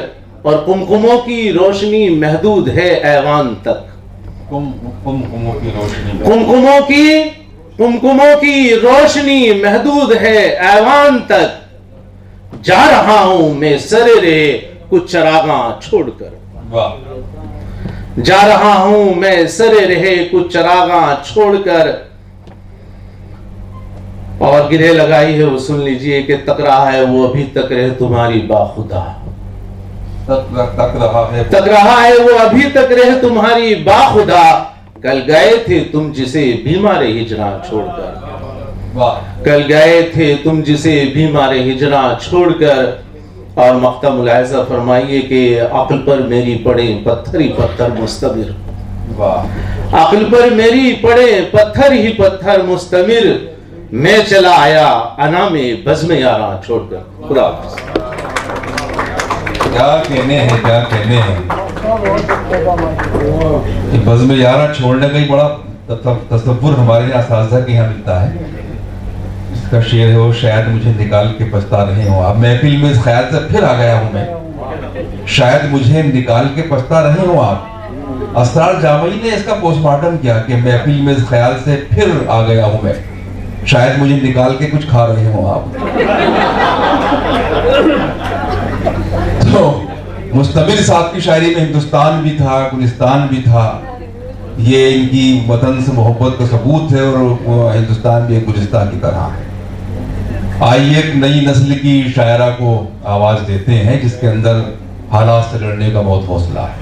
और कुमकुमों की रोशनी महदूद है ऐवान तक। कुमकुमों की रोशनी, कुमकुमों की रोशनी महदूद है ऐवान तक। जा रहा हूं मैं सरे रे कुछ चरागा छोड़कर। वाह जा रहा हूं मैं सरे रहे कुछ चरागा छोड़कर। और गिरे लगाई है वो सुन लीजिए कि तक रहा है वो अभी तक रहे तुम्हारी बाखुदा। तक रहा है वो अभी तक रहे तुम्हारी बाखुदा। कल गए थे तुम जिसे बीमारे हिजरा छोड़कर। वाह कल गए थे तुम जिसे बीमारे हिजरा छोड़कर। और मक्ता मुलाहिजा फरमाइए कि अक्ल पर मेरी पड़े पत्थर ही पत्थर मुस्तमिर। वाह अक्ल पर मेरी पड़े पत्थर ही पत्थर मुस्तमिर। मैं चला आया अना में बज़्म यारा छोड़कर। खुदा हाफ़िज़। क्या कहने हैं, क्या कहने हैं। कि बज़्म यारा छोड़ने का ही बड़ा तसव्वुर हमारे यहाँ असातिज़ा के यहाँ मिलता है। इसका शेर है वो शायद मुझे निकाल के पछता रहे हो आप। महफिल में इस ख्याल से फिर आ गया हूँ मैं, शायद मुझे निकाल के पछता रहे हो आप। असरार जामई ने इसका पोस्टमार्टम किया कि महफिल में इस ख्याल से फिर आ गया हूँ मैं, शायद मुझे निकाल के कुछ खा रहे हो आप। तो मुस्तमिर साहब की शायरी में हिंदुस्तान भी था, गुलिस्तान भी था। ये इनकी वतन से मोहब्बत का सबूत है, और वो हिंदुस्तान भी एक गुलिस्तान की तरह है। आइए एक नई नस्ल की शायरा को आवाज देते हैं जिसके अंदर हालात से लड़ने का बहुत हौसला है,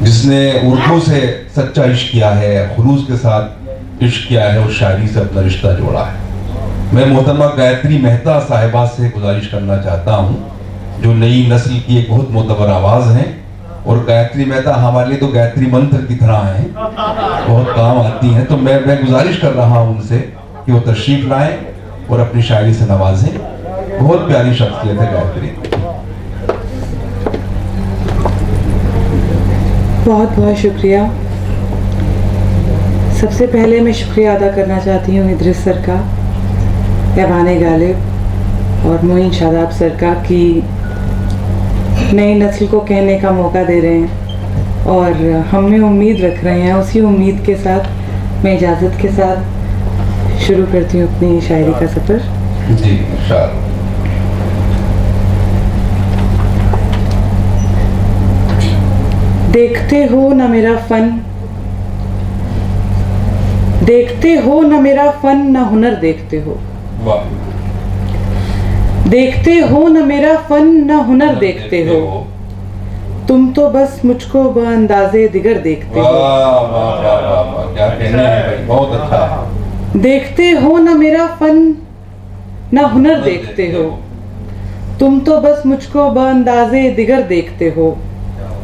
जिसने उर्दू से सच्चा इश्क किया है, खुलूस के साथ इश्क किया है, उस शायरी से अपना रिश्ता जोड़ा है। मैं मोहतरमा गायत्री मेहता साहिबा से गुजारिश करना चाहता हूँ, जो नई नस्ल की एक बहुत मोतबर आवाज़ है। और गायत्री मेहता हमारे लिए तो गायत्री मंत्र की तरह है, बहुत काम आती हैं। तो मैं गुजारिश कर रहा हूँ उनसे कि वो तशरीफ लाएं और अपनी शायरी से नवाजें। बहुत प्यारी शख्सियत है गायत्री। बहुत बहुत शुक्रिया। सबसे पहले मैं शुक्रिया अदा करना चाहती हूँ इद्रिस सर का, ऐवान गालिब और मोइन शादाब सर का कि नई नस्ल को कहने का मौका दे रहे हैं और हम में उम्मीद रख रहे हैं। उसी उम्मीद के साथ मैं इजाज़त के साथ शुरू करती हूँ अपनी शायरी का सफ़र। जी इंशाअल्लाह। देखते हो न मेरा फ़न, देखते हो न मेरा फ़न, न हुनर देखते हो। वाह। देखते हो न मेरा फ़न, न हुनर देखते हो। तुम तो बस मुझको बअंदाज़े दिगर देखते हो। वाह वाह वाह वाह वाह, क्या कहने हैं भाई, बहुत अच्छा। देखते हो न मेरा फ़न, न हुनर देखते हो। तुम तो बस मुझको बअंदाज़े दिगर देखते हो।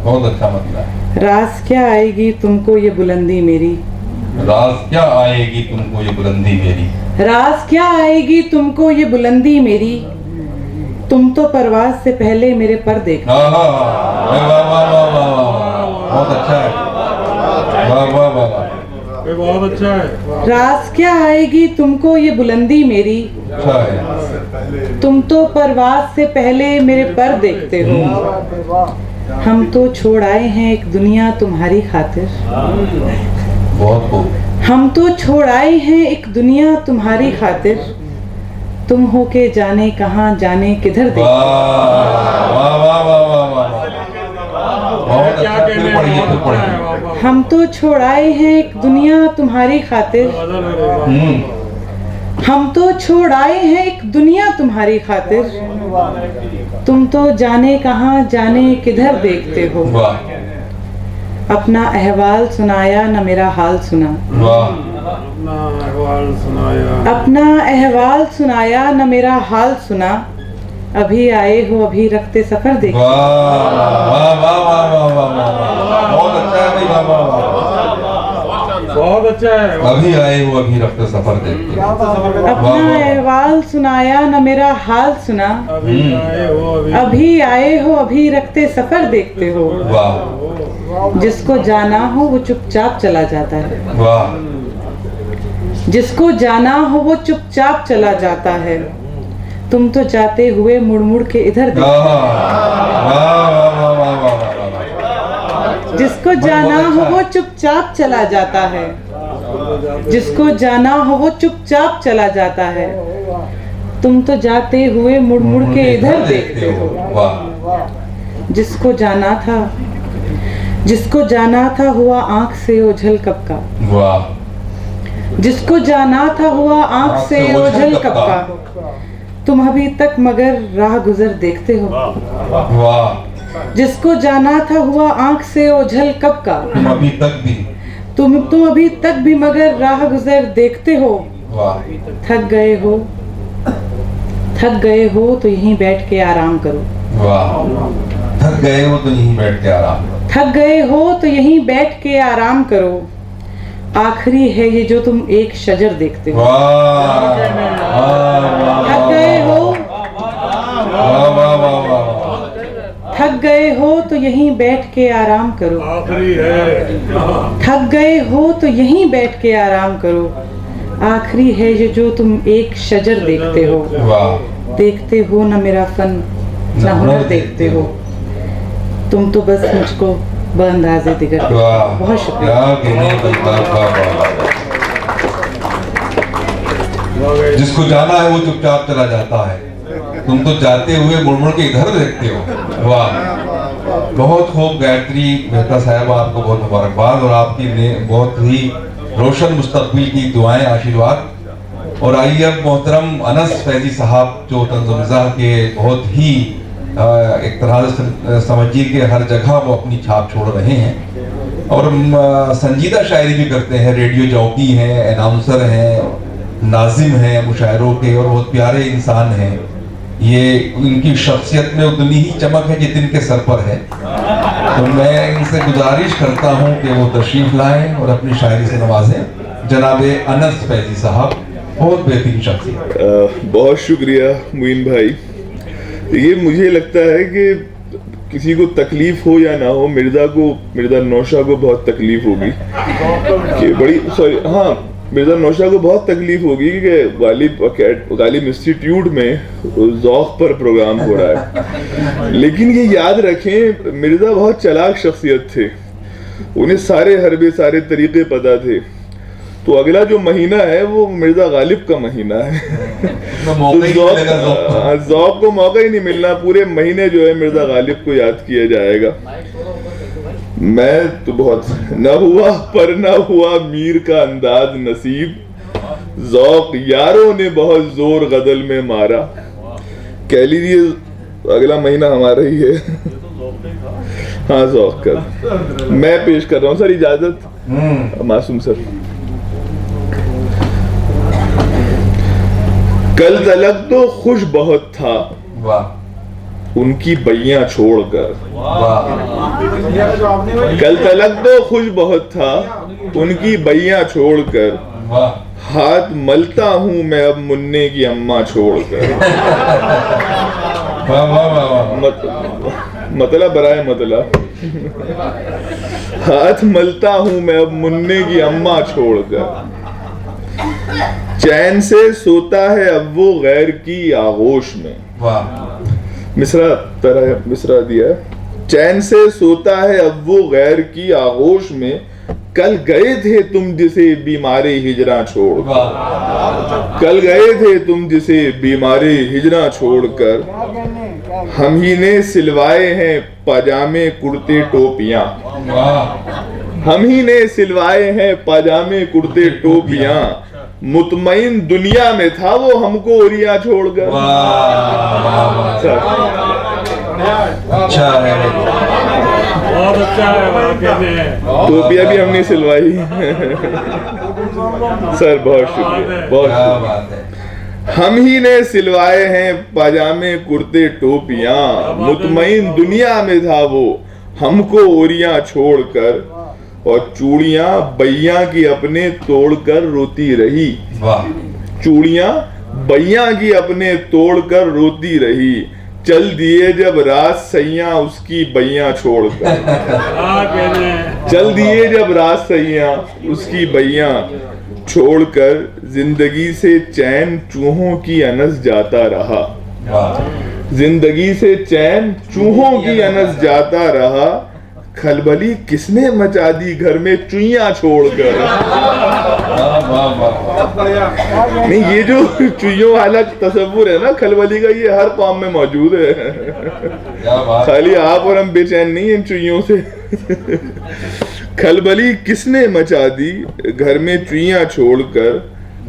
बहुत अच्छा मतलब है। राज क्या आएगी तुमको ये बुलंदी मेरी, राज क्या आएगी तुमको ये बुलंदी मेरी, राज क्या आएगी तुमको ये बुलंदी मेरी। तुम तो परवाज से पहले मेरे पर देखते हो। वाह वाह वाह वाह वाह, बहुत अच्छा है। वाह वाह वाह वाह, बहुत अच्छा है। राज क्या आएगी तुमको ये बुलंदी मेरी। अच्छा है। तुम तो परवाज से पहले मेरे पर देखते हो। हम तो छोड़ आए हैं एक दुनिया तुम्हारी खातिर। बहुत खूब। हम तो छोड़ आए हैं एक दुनिया तुम्हारी खातिर। तुम हो के जाने कहाँ जाने किधर देखते। वाह वाह वाह वाह वाह, बहुत अच्छा। फिर पढ़िए, फिर पढ़िए। हम तो छोड़ आए हैं एक दुनिया तुम्हारी खातिर। हम तो छोड़ आए हैं एक दुनिया तुम्हारी खातिर। तुम तो जाने कहाँ जाने किधर देखते हो। वाह। अपना अहवाल सुनाया न मेरा हाल सुना। वाह। अपना अहवाल सुनाया न मेरा हाल सुना। अभी आए हो अभी रखते सफर देख। वाह वाह वाह वाह वाह वाह, बहुत अच्छा है भाई। वाह वाह वाह, बहुत अच्छा है। अभी आए हो अभी रफ्ते सफर देखते हो। अपना अहवाल सुनाया न मेरा हाल सुना, अभी आए हो अभी आए हो अभी रखते सफर देखते हो। वाह जिसको जाना हो वो चुपचाप चला जाता है, वाह जिसको जाना हो वो चुपचाप चला जाता है। तुम तो जाते हुए मुड़ मुड़ के इधर देखते वाह वाह वाह वाह वाह वाह। जिसको जाना हो वो चुपचाप चला जाता है, जिसको जाना हो वो चुपचाप चला जाता है। तुम तो जाते हुए मुड़ मुड़ के इधर देखते हो। वाह जिसको जाना था हुआ आंख से ओझल कब का, वाह जिसको जाना था हुआ आंख से ओझल कब का। तुम अभी तक मगर राह गुजर देखते हो। वाह जिसको जाना था हुआ आंख से ओझल कब का। तुम अभी तक भी तुम अभी तक भी मगर राह गुजर देखते हो। वाह थक गए हो तो यहीं बैठ के आराम करो। वाह थक गए हो तो यहीं बैठ के आराम करो। थक गए हो तो यहीं बैठ के आराम करो। आखिरी है ये जो तुम एक शजर देखते हो। वाह थक गए हो, वाह वाह वाह वाह। थक गए हो तो यहीं बैठ के आराम करो। आखिरी है। थक गए हो तो यहीं बैठ के आराम करो। आखिरी है ये जो तुम एक शजर देखते हो। वाह देखते हो न मेरा फन न हुनर देखते हो। तुम तो बस मुझको बंदाजे दिगर। वाह बहुत शुक्रिया। क्या कहने की बात, वाह वाह वाह। जिसको जाना है वो चुपचाप चला जाता है, तुम तो जाते हुए मुड़ मुड़ के इधर देखते हो। वाह बहुत खूब गायत्री मेहता साहब, आपको बहुत मुबारकबाद और आपकी बहुत ही रोशन मुस्तकबिल की दुआएं आशीर्वाद। और आइए अब मोहतरम अनस फैजी साहब जो तंज़-ओ-मिज़ाह के बहुत ही एक तरह से समझिए कि हर जगह वो अपनी छाप छोड़ रहे हैं और संजीदा शायरी भी करते हैं, रेडियो जॉकी हैं, अनाउंसर हैं, नाजिम हैं मुशायरों के और बहुत प्यारे इंसान हैं। ये इनकी शख्सियत में उतनी ही चमक है जितनी के सर पर है। तो मैं इनसे गुजारिश करता हूँ कि वो तशरीफ लाएं और अपनी शायरी से नवाजें। जनाबे अनस फैजी साहब, बहुत बेहतरीन शख्सियत। बहुत शुक्रिया मुइन भाई। ये मुझे लगता है कि किसी को तकलीफ हो या ना हो, मिर्ज़ा नौशा को बहुत तकलीफ होगी कि मिर्ज़ा नौशा को बहुत तकलीफ होगी कि गालिब इंस्टीट्यूट में ज़ौक़ पर प्रोग्राम हो रहा है। लेकिन ये याद रखें, मिर्ज़ा बहुत चालाक शख्सियत थे, उन्हें सारे हरबे सारे तरीक़े पता थे। तो अगला जो महीना है वो मिर्ज़ा गालिब का महीना है। तो ज़ौक़ को मौका ही नहीं मिलना, पूरे महीने जो है मिर्ज़ा गालिब को याद किया जाएगा। मैं तो बहुत न हुआ पर न हुआ मीर का अंदाज नसीब, ज़ौक़ यारों ने बहुत जोर गज़ल में मारा। कह लीजिए अगला महीना हमारा ही है। हाँ ज़ौक़ का मैं पेश कर रहा हूँ सर, इजाज़त मासूम सर। कल तलक तो खुश बहुत था, वाह उनकी बैयां छोड़कर। वाह कल तलक तो खुश बहुत था, उनकी बैयां छोड़कर। वाह हाथ मलता हूँ मैं अब मुन्ने की अम्मा छोड़कर। वाह वाह वाह। मतला बराए मतला। हाथ मलता हूँ मैं अब मुन्ने की अम्मा छोड़कर। चैन से सोता है अब वो गैर की आगोश में। वाह मिसरा दिया है। चैन से सोता है अब वो गैर की आगोश में। कल गए थे तुम जिसे बीमारी हिजरा छोड़। कल गए थे तुम जिसे बीमारी हिजरा छोड़कर। हम ही ने सिलवाए हैं पाजामे कुर्ते टोपियां। हम ही ने सिलवाए हैं पाजामे कुर्ते टोपियां। मुतमईन दुनिया में था वो हमको ओरिया छोड़कर। अच्छा है, बहुत अच्छा है। टोपियां भी हमने सिलवाई। सर बहुत शुक्रिया, बहुत शुक्रिया। हम ही ने सिलवाए हैं पाजामे कुर्ते टोपियां। मुतमईन दुनिया में था वो हमको ओरिया छोड़कर। और चूड़ियां बैया की अपने तोड़कर रोती रही। वाह। चूड़ियां बैया की अपने तोड़कर रोती रही, चल दिए जब रात सैया उसकी बैया छोड़कर। चल दिए जब रात सैया उसकी बैया छोड़कर, जिंदगी से चैन चूहों की अनस जाता रहा। जिंदगी से चैन चूहों की अनस जाता रहा, खलबली किसने मचा दी घर में चुईया छोड़कर। नहीं, ये जो चुईयों वाला तस्वुर है ना खलबली का, ये हर कौम में मौजूद है। खाली आप और हम बेचैन नहीं हैं चुईयों से। खलबली किसने मचा दी घर में चुईया छोड़कर,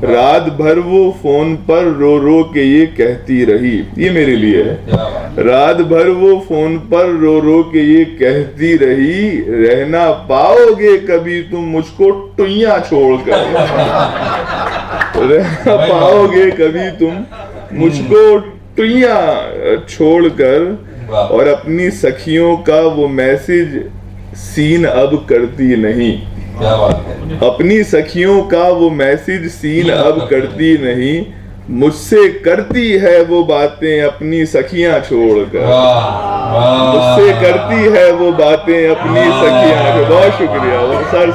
रात भर वो फोन पर रो रो के ये कहती रही। ये मेरे लिए है। रात भर वो फोन पर रो रो के ये कहती रही, रहना पाओगे कभी तुम मुझको टुइया छोड़कर। रहना पाओगे कभी तुम मुझको टुइया छोड़कर, और अपनी सखियों का वो मैसेज सीन अब करती नहीं। क्या बात है। अपनी सखियों का वो मैसेज सीन अब करती नहीं, मुझसे करती है वो बातें अपनी सखियां छोड़कर। मुझसे करती है वो बातें अपनी सखियां। बहुत शुक्रिया सर,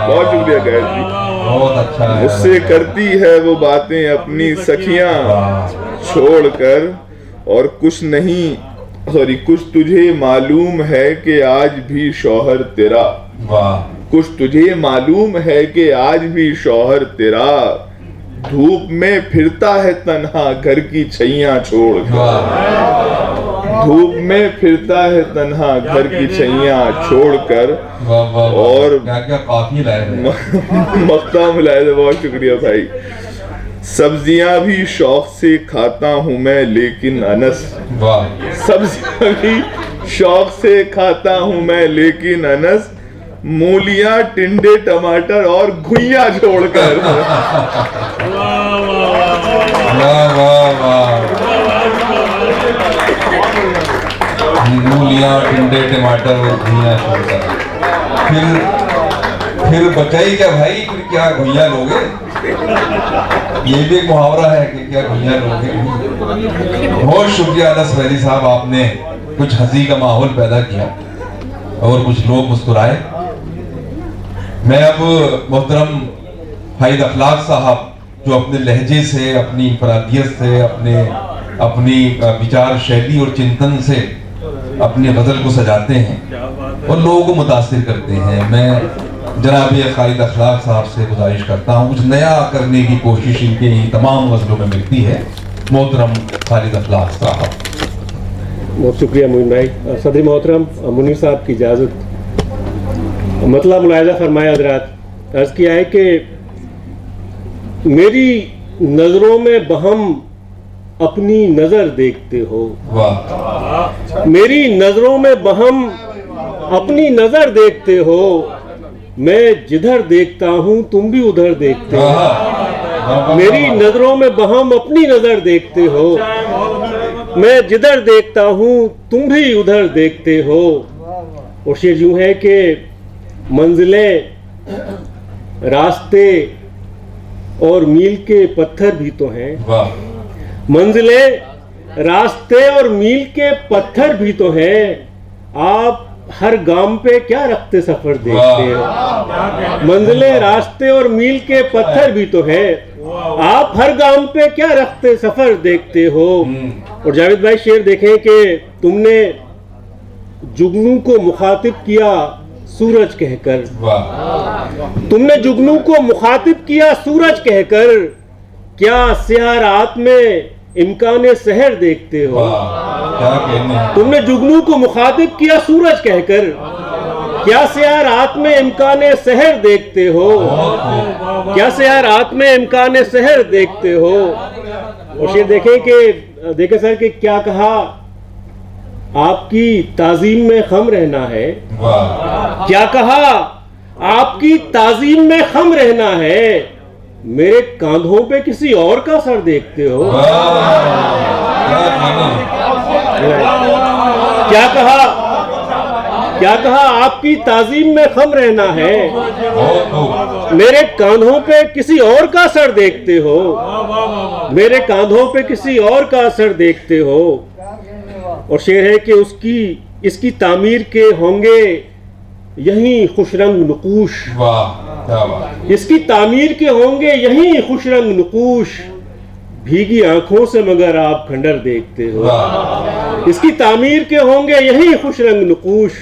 बहुत शुक्रिया गैर जी, बहुत अच्छा है। मुझसे करती है वो बातें अपनी सखियां छोड़कर, और कुछ नहीं कुछ तुझे मालूम है कि आज भी शौहर तेरा। कुछ तुझे मालूम है कि आज भी शौहर तेरा, धूप में फिरता है तन्हा घर की छैया छोड़कर। धूप में फिरता है तन्हा घर की छैया छोड़कर। और क्या काफी लाए मक्ता मिलाए थे। बहुत शुक्रिया भाई। सब्जियां भी शौक से खाता हूँ मैं लेकिन अनस। सब्जियां भी शौक से खाता हूँ मैं लेकिन अनस, मूलियां टिंडे टमाटर और घुइयां छोड़कर। मूलियां टिंडे टमाटर और घुइयां छोड़कर, फिर बचाई क्या भाई, फिर क्या घुइयां लोगे। ये भी एक मुहावरा है कि क्या घुइयां लोगे। बहुत शुक्रिया अनस वैली साहब, आपने कुछ हंसी का माहौल पैदा किया और कुछ लोग मुस्कुराए। मैं अब मोहतरम हाइद अखलाक साहब, जो अपने लहजे से, अपनी इंफरादियत से, अपनी विचार शैली और चिंतन से अपनी गज़ल को सजाते हैं और लोगों को मुतासिर करते हैं, मैं जनाब हाइद अखलाक साहब से गुजारिश करता हूँ कुछ नया करने की कोशिश इनके तमाम गज़लों में मिलती है। मोहतरम हाइद अखलाक साहब। बहुत शुक्रिया मोइन भाई। सदर मोहतरम मुनीर साहब की इजाज़त, मतलब मुलायजा फरमाया हज़रात, अर्ज़ किया है कि मेरी नज़रों में बहम अपनी नज़र देखते हो। वाह। मेरी नज़रों में बहम अपनी नज़र देखते हो, मैं जिधर देखता हूँ तुम भी उधर देखते हो। मेरी नज़रों में बहम अपनी नज़र देखते हो, मैं जिधर देखता हूँ तुम भी उधर देखते हो। और शेर यूं है कि मंजिलें, रास्ते और मील के पत्थर भी तो हैं। मंजिलें, रास्ते और मील के पत्थर भी तो हैं, आप हर गांव पे क्या रखते सफर देखते हो। मंजिलें, रास्ते और मील के पत्थर भी तो है, आप हर गांव पे क्या रखते सफर देखते हो। और जावेद भाई शेर देखें कि तुमने जुगनू को मुखातिब किया सूरज कहकर। तुमने जुगनू को मुखातिब किया सूरज कहकर, क्या स्याह रात में इम्कान सहर देखते हो। तुमने जुगनू को मुखातिब किया सूरज कहकर, क्या स्याह रात में इम्कान सहर देखते हो। क्या स्याह रात में इम्कान सहर देखते हो। और ये देखें सर कि क्या कहा, आपकी ताजीम में खम रहना है। क्या कहा, आपकी ताजीम में खम रहना है, मेरे कांधों पे किसी और का सर देखते हो। क्या कहा, क्या कहा आपकी ताजीम में खम रहना है, बहुत खूब। मेरे कांधों पे किसी और का असर देखते हो, मेरे कांधों पे किसी और का असर देखते हो। और शेर है कि इसकी तामीर के होंगे यही खुशरंग नुकूश, वाह क्या बात। इसकी तामीर के होंगे यही खुशरंग नुकूश, भीगी आंखों से मगर आप खंडर देखते हो। वाह इसकी तामीर के होंगे यही खुशरंग नुकूश,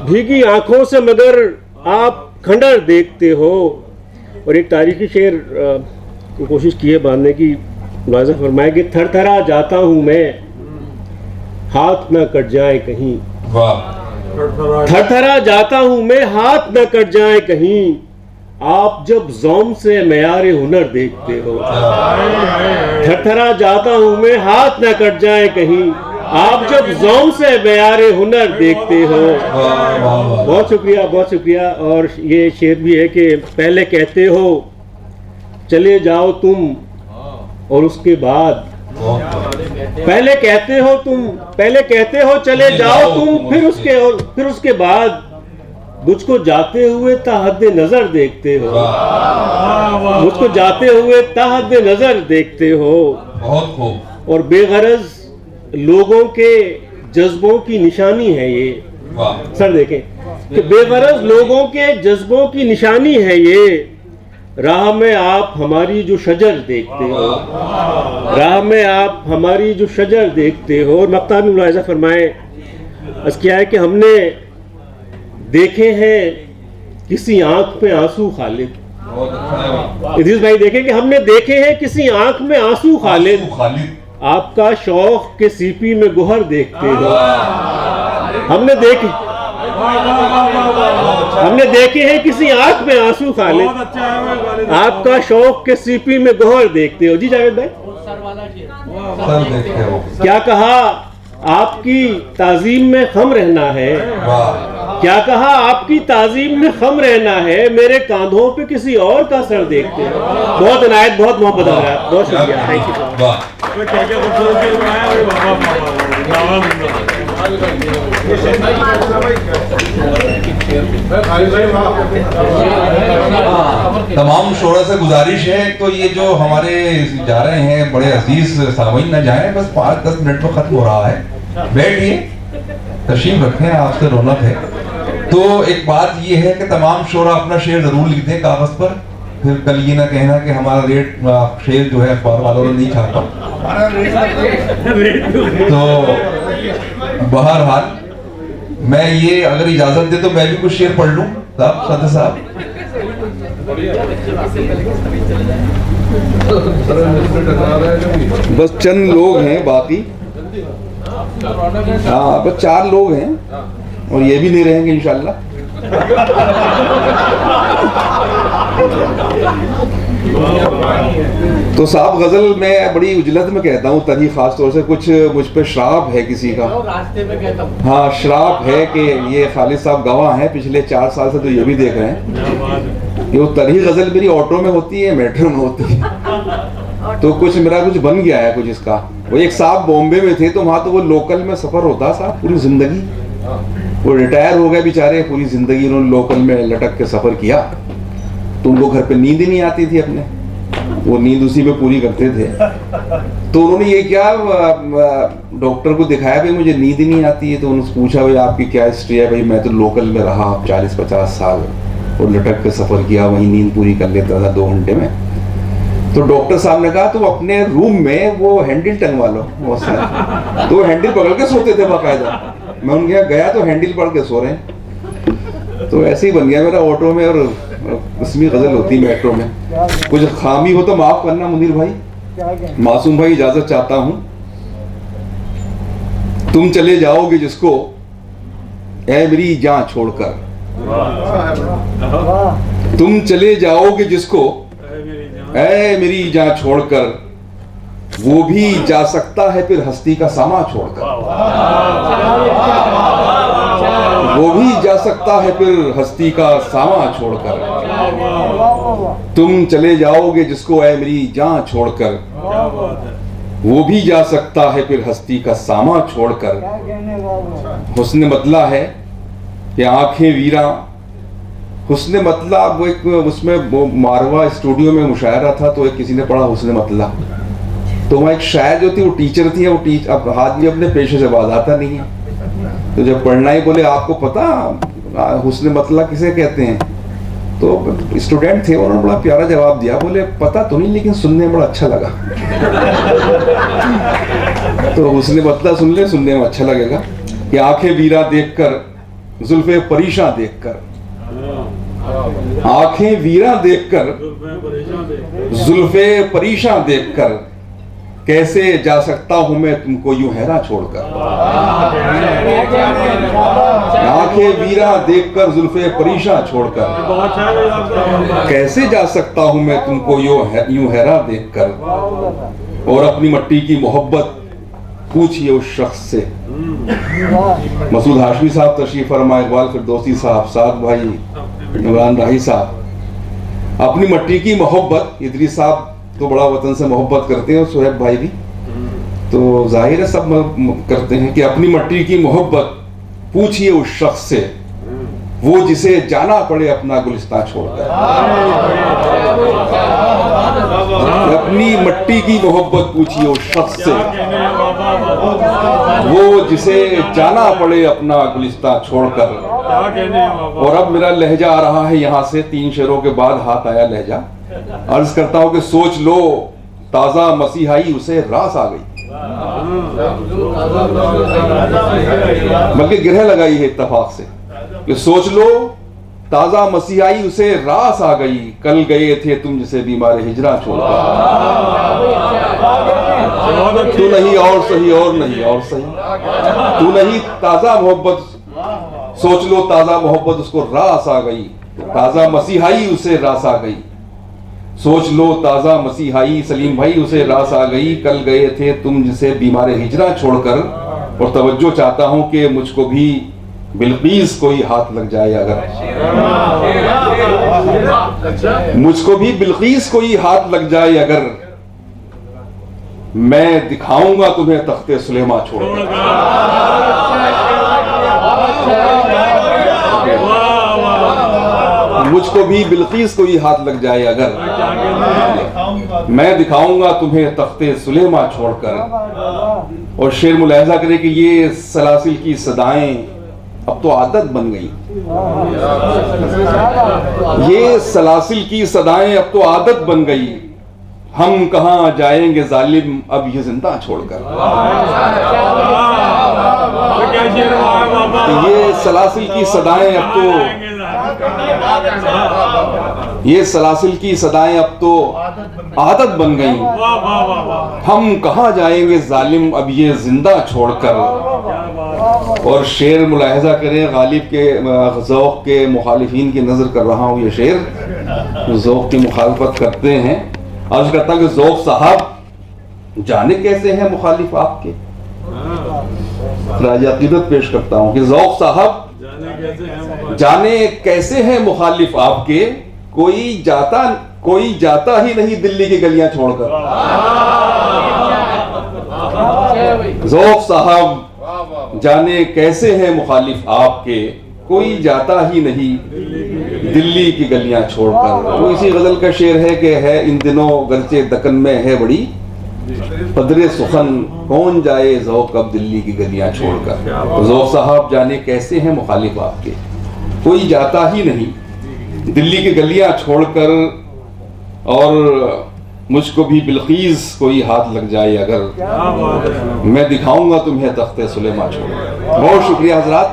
भीगी आंखों से मगर आप खंडर देखते हो। और एक तारीखी शेर को कोशिश की है बांधने की, मुलाज़ा फरमाया कि थरथरा जाता हूं मैं, हाथ न कट जाए कहीं। वाह थरथरा जाता हूं मैं, हाथ न कट जाए कहीं, आप जब ज़ौम से मेयारे हुनर देखते हो। थरथरा जाता हूं मैं, हाथ न कट जाए कहीं, आप जब ज़ौम से मेयारे हुनर देखते हो। बहुत शुक्रिया, बहुत शुक्रिया। और ये शेर भी है कि पहले कहते हो चले जाओ तुम, और उसके बाद पहले कहते हो चले जाओ तुम, फिर उसके बाद मुझको जाते हुए ताहद नजर देखते हो, मुझको जाते हुए ताहद नजर देखते हो। बहुत खूब। और बेगरज लोगों के जज्बों की निशानी है ये। वाह सर देखें कि बेगरज लोगों के जज्बों की निशानी है ये, राह में आप हमारी जो शजर देखते हो, राह में आप हमारी जो शजर देखते हो। और मक्ता में मुलाहिज़ा फरमाए, बस क्या है कि हमने देखे हैं किसी आंख में आंसू खालिद। बहुत अच्छा है। इदरीस भाई देखें कि हमने देखे हैं किसी आंख में आंसू खालिद, खालिद आपका शौक के सीपी में गुहर देखते हो। हमने देखे हैं किसी आंख में आंसू खालिद, आपका शौक के सीपी में गोहर देखते हो। जी जावेद भाई, सर देखते हो। क्या कहा आपकी ताजीम में खम रहना है, वाह क्या कहा आपकी ताजीम में खम रहना है, मेरे कांधों पे किसी और का सर देखते हो। बहुत इनायत, बहुत मोहब्बत आ रहा है, बहुत शुक्रिया, थैंक यू। वाह तमाम शोरा से गुजारिश है, तो ये जो हमारे जा रहे हैं बड़े अजीज सामीन न जाएं, बस 5-10 मिनट में खत्म हो रहा है। बैठिए, तशरीफ रखें, आपसे रौनक है। तो एक बात ये है कि तमाम शोरा अपना शेर जरूर लिख दें कागज पर, फिर कल ये ना कहना कि हमारा शेर जो है अखबार वालों ने नहीं छापा। तो बहरहाल मैं ये अगर इजाजत दे तो मैं भी कुछ शेर पढ़ लूं साहब, साहब। बस चंद लोग हैं बाकी, हाँ बस 4 लोग हैं और ये भी नहीं रहेंगे इंशाल्लाह। तो साहब गजल मैं बड़ी उजलत में कहता हूँ तभी, खास तौर से कुछ मुझ पे श्राप है किसी का, हाँ श्राप है कि ये खालिद साहब गवाह हैं, पिछले 4 साल से तो ये भी देख रहे हैं कि वो तरी गजल मेरी ऑटो में होती है, मेट्रो में होती है, तो कुछ मेरा कुछ बन गया है कुछ इसका। वो एक साहब बॉम्बे में थे, तो वहाँ तो वो लोकल में सफर होता साहब पूरी जिंदगी, वो रिटायर हो गए बेचारे, पूरी जिंदगी उन्होंने लोकल में लटक के सफर किया, तो उनको घर पे नींद ही नहीं आती थी अपने, वो नींद उसी में पूरी करते थे। तो उन्होंने ये किया, डॉक्टर को दिखाया भाई मुझे नींद ही नहीं आती है, तो उन्होंने पूछा भाई आपकी क्या हिस्ट्री है, भाई मैं तो लोकल में रहा 40-50 साल और लटक के सफर किया, वहीं नींद पूरी कर लेता था 2 घंटे में। तो डॉक्टर साहब ने कहा तो अपने रूम में वो हैंडल टंगवा लो, तो वो हैंडल पकड़ के सोते थे बाकायदा। मैं उनके यहाँ गया तो हैंडल पकड़ के सो रहे हैं, तो ऐसे ही बन गया मेरा ऑटो में, और इसमें गजल होती मेट्रो में। कुछ खामी हो तो माफ करना मुनीर भाई, मासूम भाई इजाजत चाहता हूं। तुम चले जाओगे जिसको ऐ मेरी जान छोड़कर, तुम चले जाओगे जिसको ऐ मेरी जान छोड़कर, वो भी जा सकता है फिर हस्ती का सामा छोड़कर, वो भी जा सकता है फिर हस्ती का सामा छोड़कर। तुम चले जाओगे जिसको ऐ मेरी जान छोड़कर, वो भी जा सकता है फिर हस्ती का सामा छोड़कर। हुस्न बदला है कि आंखें वीरा हुस्न मतलब, वो एक उसमें वो मारवा स्टूडियो में मुशायरा था, तो एक किसी ने पढ़ा हुस्न मतलब, तो वहाँ एक शायर जो थी वो टीचर थी, वो अब आदमी अपने पेशे से बाज आता नहीं है, तो जब पढ़ना ही बोले आपको पता हुस्न मतलब किसे कहते हैं, तो स्टूडेंट थे उन्होंने बड़ा प्यारा जवाब दिया, बोले पता तो नहीं लेकिन सुनने में बड़ा अच्छा लगा। तो हुस्न मतलब सुनने में अच्छा लगेगा कि आंखें वीरा देखकर जुल्फे परेशान देखकर, आंखें वीरा देखकर जुल्फे परेशान देखकर, कैसे जा सकता हूं मैं तुमको यूं हैरान छोड़कर। आंखें वीरा देखकर जुल्फे परेशान छोड़कर, कैसे जा सकता हूं मैं तुमको यूं हैरान देखकर, और अपनी मट्टी की मोहब्बत पूछिए उस शख्स से। मसूद हाशमी साहब तशरीफ फरमा, इकबाल फिरदौसी साहब, साद भाई इमरान राही साहब, अपनी मट्टी की मोहब्बत, इदरीस साहब तो बड़ा वतन से मोहब्बत करते हैं और सुहैब भाई भी, तो जाहिर है सब करते हैं कि अपनी मट्टी की मोहब्बत पूछिए उस शख्स से, वो जिसे जाना पड़े अपना गुलिस्तान छोड़कर। अपनी मट्टी की मोहब्बत पूछिए उस शख्स से, वो जिसे जाना पड़े अपना गुलिस्तान छोड़कर। और अब मेरा लहजा आ रहा है यहाँ से, 3 शेरों के बाद हाथ आया लहजा। अर्ज करता हूं कि सोच लो ताजा मसीहाई उसे रास आ गई, बल्कि गिरह लगाई है इत्तफाक से कि सोच लो ताजा मसीहाई उसे रास आ गई, कल गए थे तुम जिसे बीमार हिजरा छोड़कर। तू नहीं और सही और नहीं और सही, तू नहीं ताजा मोहब्बत, सोच लो ताजा मोहब्बत उसको रास आ गई, ताजा मसीहाई उसे रास आ गई। सोच लो ताजा मसीहाई सलीम भाई उसे रास आ गई, कल गए थे तुम जिसे बीमार हिजरा छोड़कर। और तवज्जो चाहता हूं कि मुझको भी बिल्कीस कोई हाथ लग जाए अगर, मुझको भी बिल्कीस कोई हाथ लग जाए अगर, मैं दिखाऊंगा तुम्हें तख्ते सुलेमा छोड़कर। मुझको भी बिल्कीस कोई हाथ लग जाए अगर, मैं दिखाऊंगा तुम्हें तख्ते सुलेमा छोड़कर। और शेर मुलाहिजा करे कि ये सलासिल की सदाएं अब तो आदत बन गई, ये सलासिल की सदाएं अब तो आदत बन गई, हम कहां जाएंगे जालिम अब ये जिंदा छोड़कर। ये सलासिल की सदाएं अब तो, ये सलासिल की सदाएं अब तो आदत बन गई, हम कहां जाएंगे जालिम अब ये जिंदा छोड़कर। और शेर मुलाहिजा करें, गालिब के ज़ौक़ के मुखालिफिन की नज़र कर रहा हूँ, ये शेर ज़ौक़ की मुखालफत करते हैं। अर्ज़ करता कि ज़ौक़ साहब जाने कैसे हैं मुखालिफ आपके, राज अक़ीदत पेश करता हूँ कि ज़ौक़ साहब जाने कैसे हैं मुखालिफ आपके, कोई जाता ही नहीं दिल्ली की गलियां छोड़कर। ज़ौक़ साहब जाने कैसे हैं मुखालिफ आपके, कोई जाता ही नहीं दिल्ली की गलियां छोड़कर। तो इसी गजल का शेर है कि है इन दिनों गर्चे दक्कन में है बड़ी पदरे सुखन, कौन जाए ज़ौक़ अब दिल्ली की गलियां छोड़कर। ज़ौक़ साहब जाने कैसे हैं मुखालिफ आपके, कोई जाता ही नहीं दिल्ली की गलियां छोड़कर। और मुझको भी बिल्कीस कोई हाथ लग जाए अगर, मैं दिखाऊंगा तुम्हें तख्ते सुलेमा छोड़कर। बहुत शुक्रिया हजरात।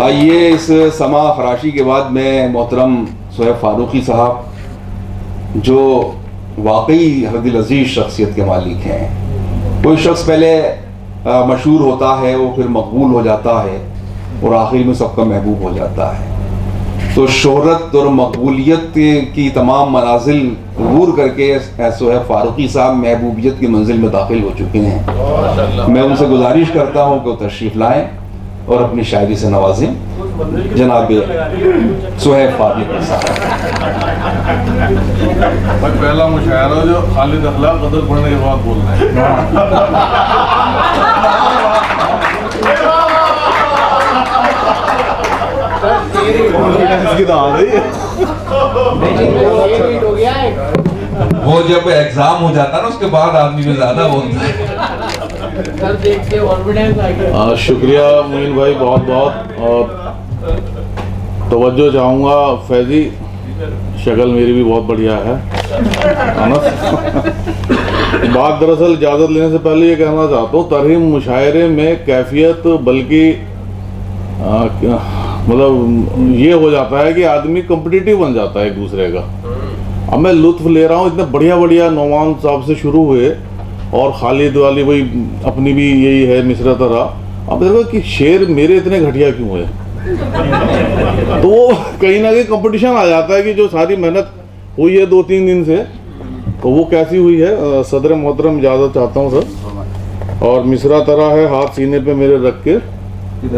आइए इस समा फराशी के बाद मैं मोहतरम सुहैब फारूकी साहब, जो वाकई हरदिल अजीज शख्सियत के मालिक हैं। कोई शख्स पहले मशहूर होता है, वो फिर मकबूल हो जाता है और आखिर में सबका महबूब हो जाता है। तो शोहरत और मकबूलियत की तमाम मनाजिल अबूर करके सुहैब फारूकी साहब महबूबियत की मंजिल में दाखिल हो चुके हैं। मैं उनसे गुजारिश करता हूँ कि वो तशरीफ़ लाएँ और अपनी शायरी से नवाजें जनाब सुहैब फारूकी साहब। पहला मुशायरा जो खालिद अखलाक गज़ल पढ़ने के बाद बोल रहे हैं। इसकी तो आ रही है। वो जब एग्जाम हो जाता है ना उसके बाद आदमी में ज्यादा बोलता है। शुक्रिया मोइन भाई, बहुत बहुत। और तवज्जो चाहूँगा, फैजी शक्ल मेरी भी बहुत बढ़िया है ना। बात दरअसल इजाज़त लेने से पहले ये कहना चाहता हूँ, तरहीम मुशायरे में कैफियत बल्कि मतलब ये हो जाता है कि आदमी कॉम्पिटिटिव बन जाता है एक दूसरे का। अब मैं लुत्फ ले रहा हूँ, इतने बढ़िया बढ़िया नौमान साहब से शुरू हुए और खालिद वाली वही अपनी भी यही है मिसरा तरह। अब देखो कि शेर मेरे इतने घटिया क्यों है, तो कहीं ना कहीं कंपटीशन आ जाता है कि जो सारी मेहनत हुई है 2-3 दिन से, तो वो कैसी हुई है। सदर मोहतरम इजाज़त चाहता हूँ सर। और मिसरा तरह है, हाथ सीने पे मेरे रख के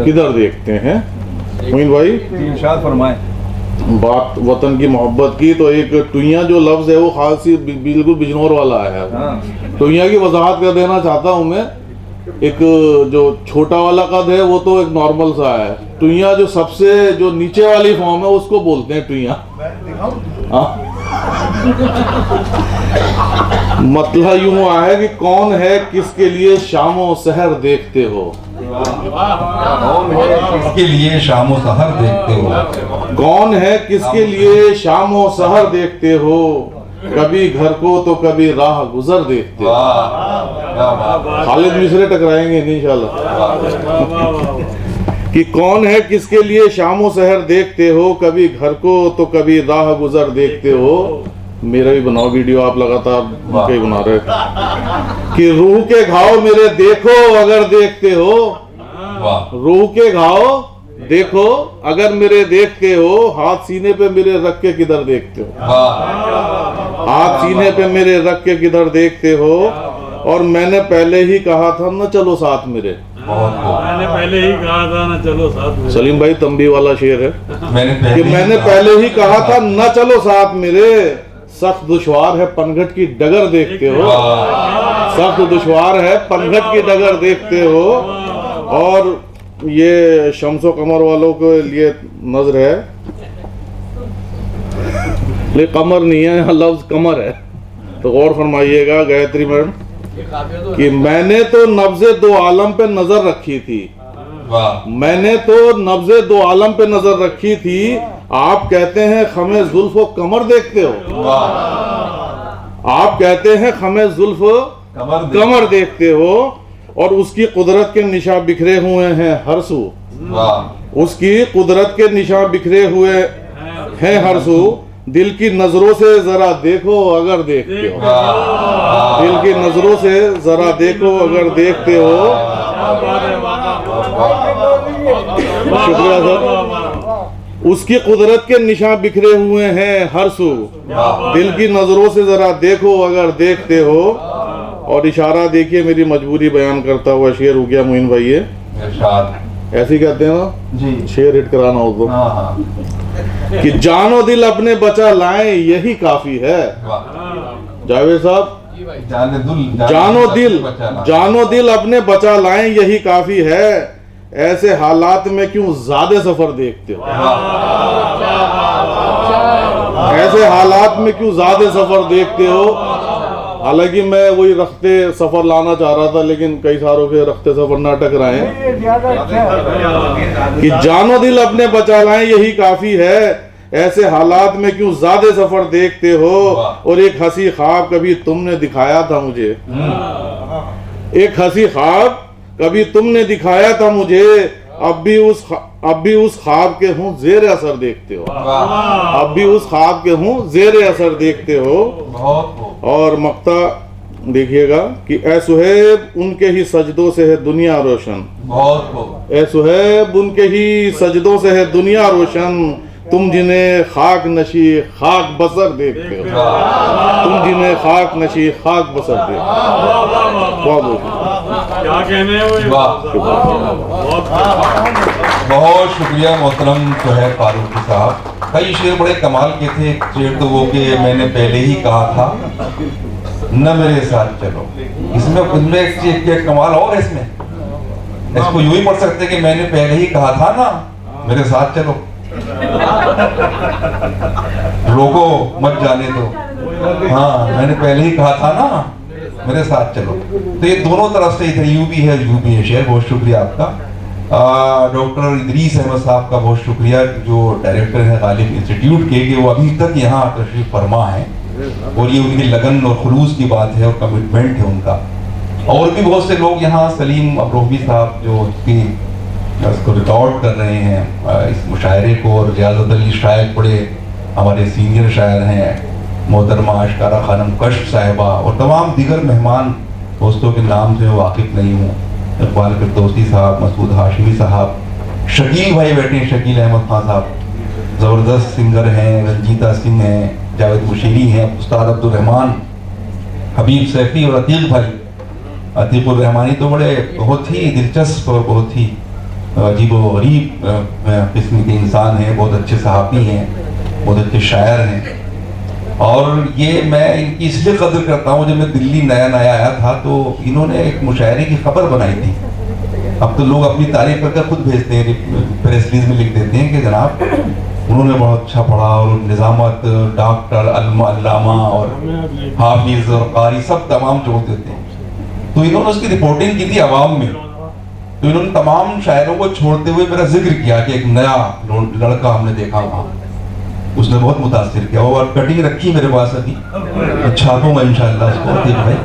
किधर देखते हैं। मोइन भाई इरशाद फरमाएं। बात वतन की मोहब्बत की, तो एक टुइयाँ जो लफ्ज़ है वो खासी बिल्कुल बिजनौर वाला है। टुइयाँ की वजाहत कर देना चाहता हूँ मैं। एक जो छोटा वाला कद है वो तो एक नॉर्मल सा है। टुइयाँ जो सबसे जो नीचे वाली फॉर्म है उसको बोलते हैं टुइयाँ। मतलब यूं हुआ है कि कौन है किसके लिए शामो सहर देखते हो, कौन है किसके लिए शामो सहर देखते हो, कौन है किसके लिए शामो सहर देखते हो, कभी घर को तो कभी राह गुजर देखते हो। खालिद मिसरे टकराएंगे इंशाल्लाह। कि कौन है किसके लिए शामो सहर देखते हो, कभी घर को तो कभी राह गुजर देखते हो। मेरा भी बनाओ वीडियो, आप लगातार कई बना रहे। कि रूह के घाव मेरे देखो अगर देखते हो, रूह के घाव देखो अगर मेरे देखते हो, हाथ सीने पे मेरे रख के किधर देखते हो, हाथ सीने पे मेरे रख के किधर देखते हो। और मैंने पहले ही कहा था न चलो साथ मेरे, मैंने पहले ही कहा था ना चलो साथ में। सलीम भाई तंबी वाला शेर है मैंने पहले ही कहा था न चलो साथ मेरे, सख्त दुश्वार है पनघट की डगर देखते हो, सख्त दुश्वार है पनघट की डगर देखते हो। और ये शम्सो कमर वालों के लिए नजर है, लेकिन कमर नहीं है, यहाँ लफ्ज कमर है, तो गौर फरमाइएगा गायत्री मैडम। कि मैंने तो नब्ज़े दो आलम पे नजर रखी थी, मैंने तो नब्ज़े दो आलम पे नजर रखी थी, आप कहते हैं खमे जुल्फ व कमर देखते हो, आप कहते हैं खमे जुल्फ कमर देखते हो। और उसकी कुदरत के निशान बिखरे हुए हैं हर सू, उसकी कुदरत के निशान बिखरे हुए हैं हर सू, दिल की नजरों से जरा देखो अगर देखते हो, दिल की नजरों से जरा देखो अगर देखते हो। शुक्रिया सर। उसकी कुदरत के निशान बिखरे हुए हैं हर सू, दिल की नजरों से जरा देखो अगर देखते हो। और इशारा देखिए मेरी मजबूरी बयान करता हुआ शेर हो गया मोइन भाई। ये ऐसे ही कहते हैं ना जी, शेर हिट कराना हो तो कि जानो दिल अपने बचा लाएं यही काफी है। जावेद साहब, जानो दिल अपने बचा लाएं यही काफी है, ऐसे हालात में क्यों ज्यादा सफर देखते हो, ऐसे हालात में क्यों ज्यादा सफर देखते हो। हालांकि मैं वही रखते सफर लाना चाह रहा था, लेकिन कई सारों के रखते सफर ना टकराए। कि जानो दिल अपने बचा लाएं यही काफी है, ऐसे हालात में क्यों ज्यादा सफर देखते हो। और एक हंसी ख्वाब कभी तुमने दिखाया था मुझे, एक हंसी ख्वाब कभी तुमने दिखाया था मुझे, अब भी उस ख्वाब के हूँ जेर असर देखते हो, अब भी उस ख्वाब के हूँ जेर असर देखते हो। और मक्ता देखिएगा कि ए सुहेब उनके ही सजदों से है दुनिया रोशन, ए सुहेब उनके ही सजदों से है दुनिया रोशन, तुम जिन्हें खाक नशी खाक बसर देखते हो, तुम जिन्हें खाक नशी खाक बसर देखते हो। क्या कहने हैं बहुत शुक्रिया मोहतरम सुहैब फारूकी साहब। कई शेर बड़े कमाल के थे। एक शेर तो वो कि मैंने पहले ही कहा था न मेरे साथ चलो, इसमें एक कमाल और है इसमें। इसको यूं ही पढ़ सकते कि मैंने पहले ही कहा था ना मेरे साथ चलो। रोको मत जाने दो। हाँ, मैंने पहले ही कहा था ना, मेरे साथ चलो। तो ये दोनों तरफ से इधर यू भी है, यू भी है। शेर, बहुत शुक्रिया आपका। डॉक्टर इदरीस अहमद साहब का बहुत शुक्रिया, जो डायरेक्टर हैं गालिब इंस्टीट्यूट के, कि वो अभी तक यहाँ तशरीफ फरमा है, और ये उनकी लगन और खुलूस की बात है और कमिटमेंट है उनका। और भी बहुत से लोग यहाँ, सलीम अब्रोही साहब जो उसको रिकॉर्ड कर रहे हैं इस मुशायरे को, और रियाज़त अली शायर बड़े हमारे सीनियर शायर हैं, मोहतरमा आशकारा खानम कश्फ साहिबा, और तमाम दीगर मेहमान दोस्तों के नाम से वाकिफ़ नहीं हूँ। इकबाल फिरदौसी साहब, मसूद हाशमी साहब, शकील भाई बैठे हैं, शकील अहमद खान साहब ज़बरदस्त सिंगर हैं, रंजीता सिंह हैं, जावेद मुशीरी हैं, उस्ताद अब्दुल रहमान, हबीब सैफी और अतीक भाई। अतीकुर रहमानी तो बड़े बहुत ही दिलचस्प और बहुत ही अजीब व गरीब किस्म के इंसान हैं, बहुत अच्छे सहाफ़ी हैं, बहुत अच्छे शायर हैं। और ये मैं इनकी इसलिए कदर करता हूँ, जब मैं दिल्ली नया नया आया था तो इन्होंने एक मुशायरे की खबर बनाई थी। अब तो लोग अपनी तारीफ करके खुद भेजते हैं, प्रेस रिलीज में लिख देते हैं कि जनाब उन्होंने बहुत अच्छा पढ़ा, और निज़ामत, डॉक्टर, अल्लामा और हाफिज़ और कारी सब तमाम जोड़ देते हैं। तो इन्होंने उसकी रिपोर्टिंग की थी आवाम में, तो इन्होंने तमाम शायरों को छोड़ते हुए मेरा जिक्र किया कि एक नया लड़का हमने देखा वहाँ, उसने बहुत मुतासिर किया। और कटिंग रखी मेरे पास अभी, छापूंगा इंशाअल्लाह उसको। ठीक भाई,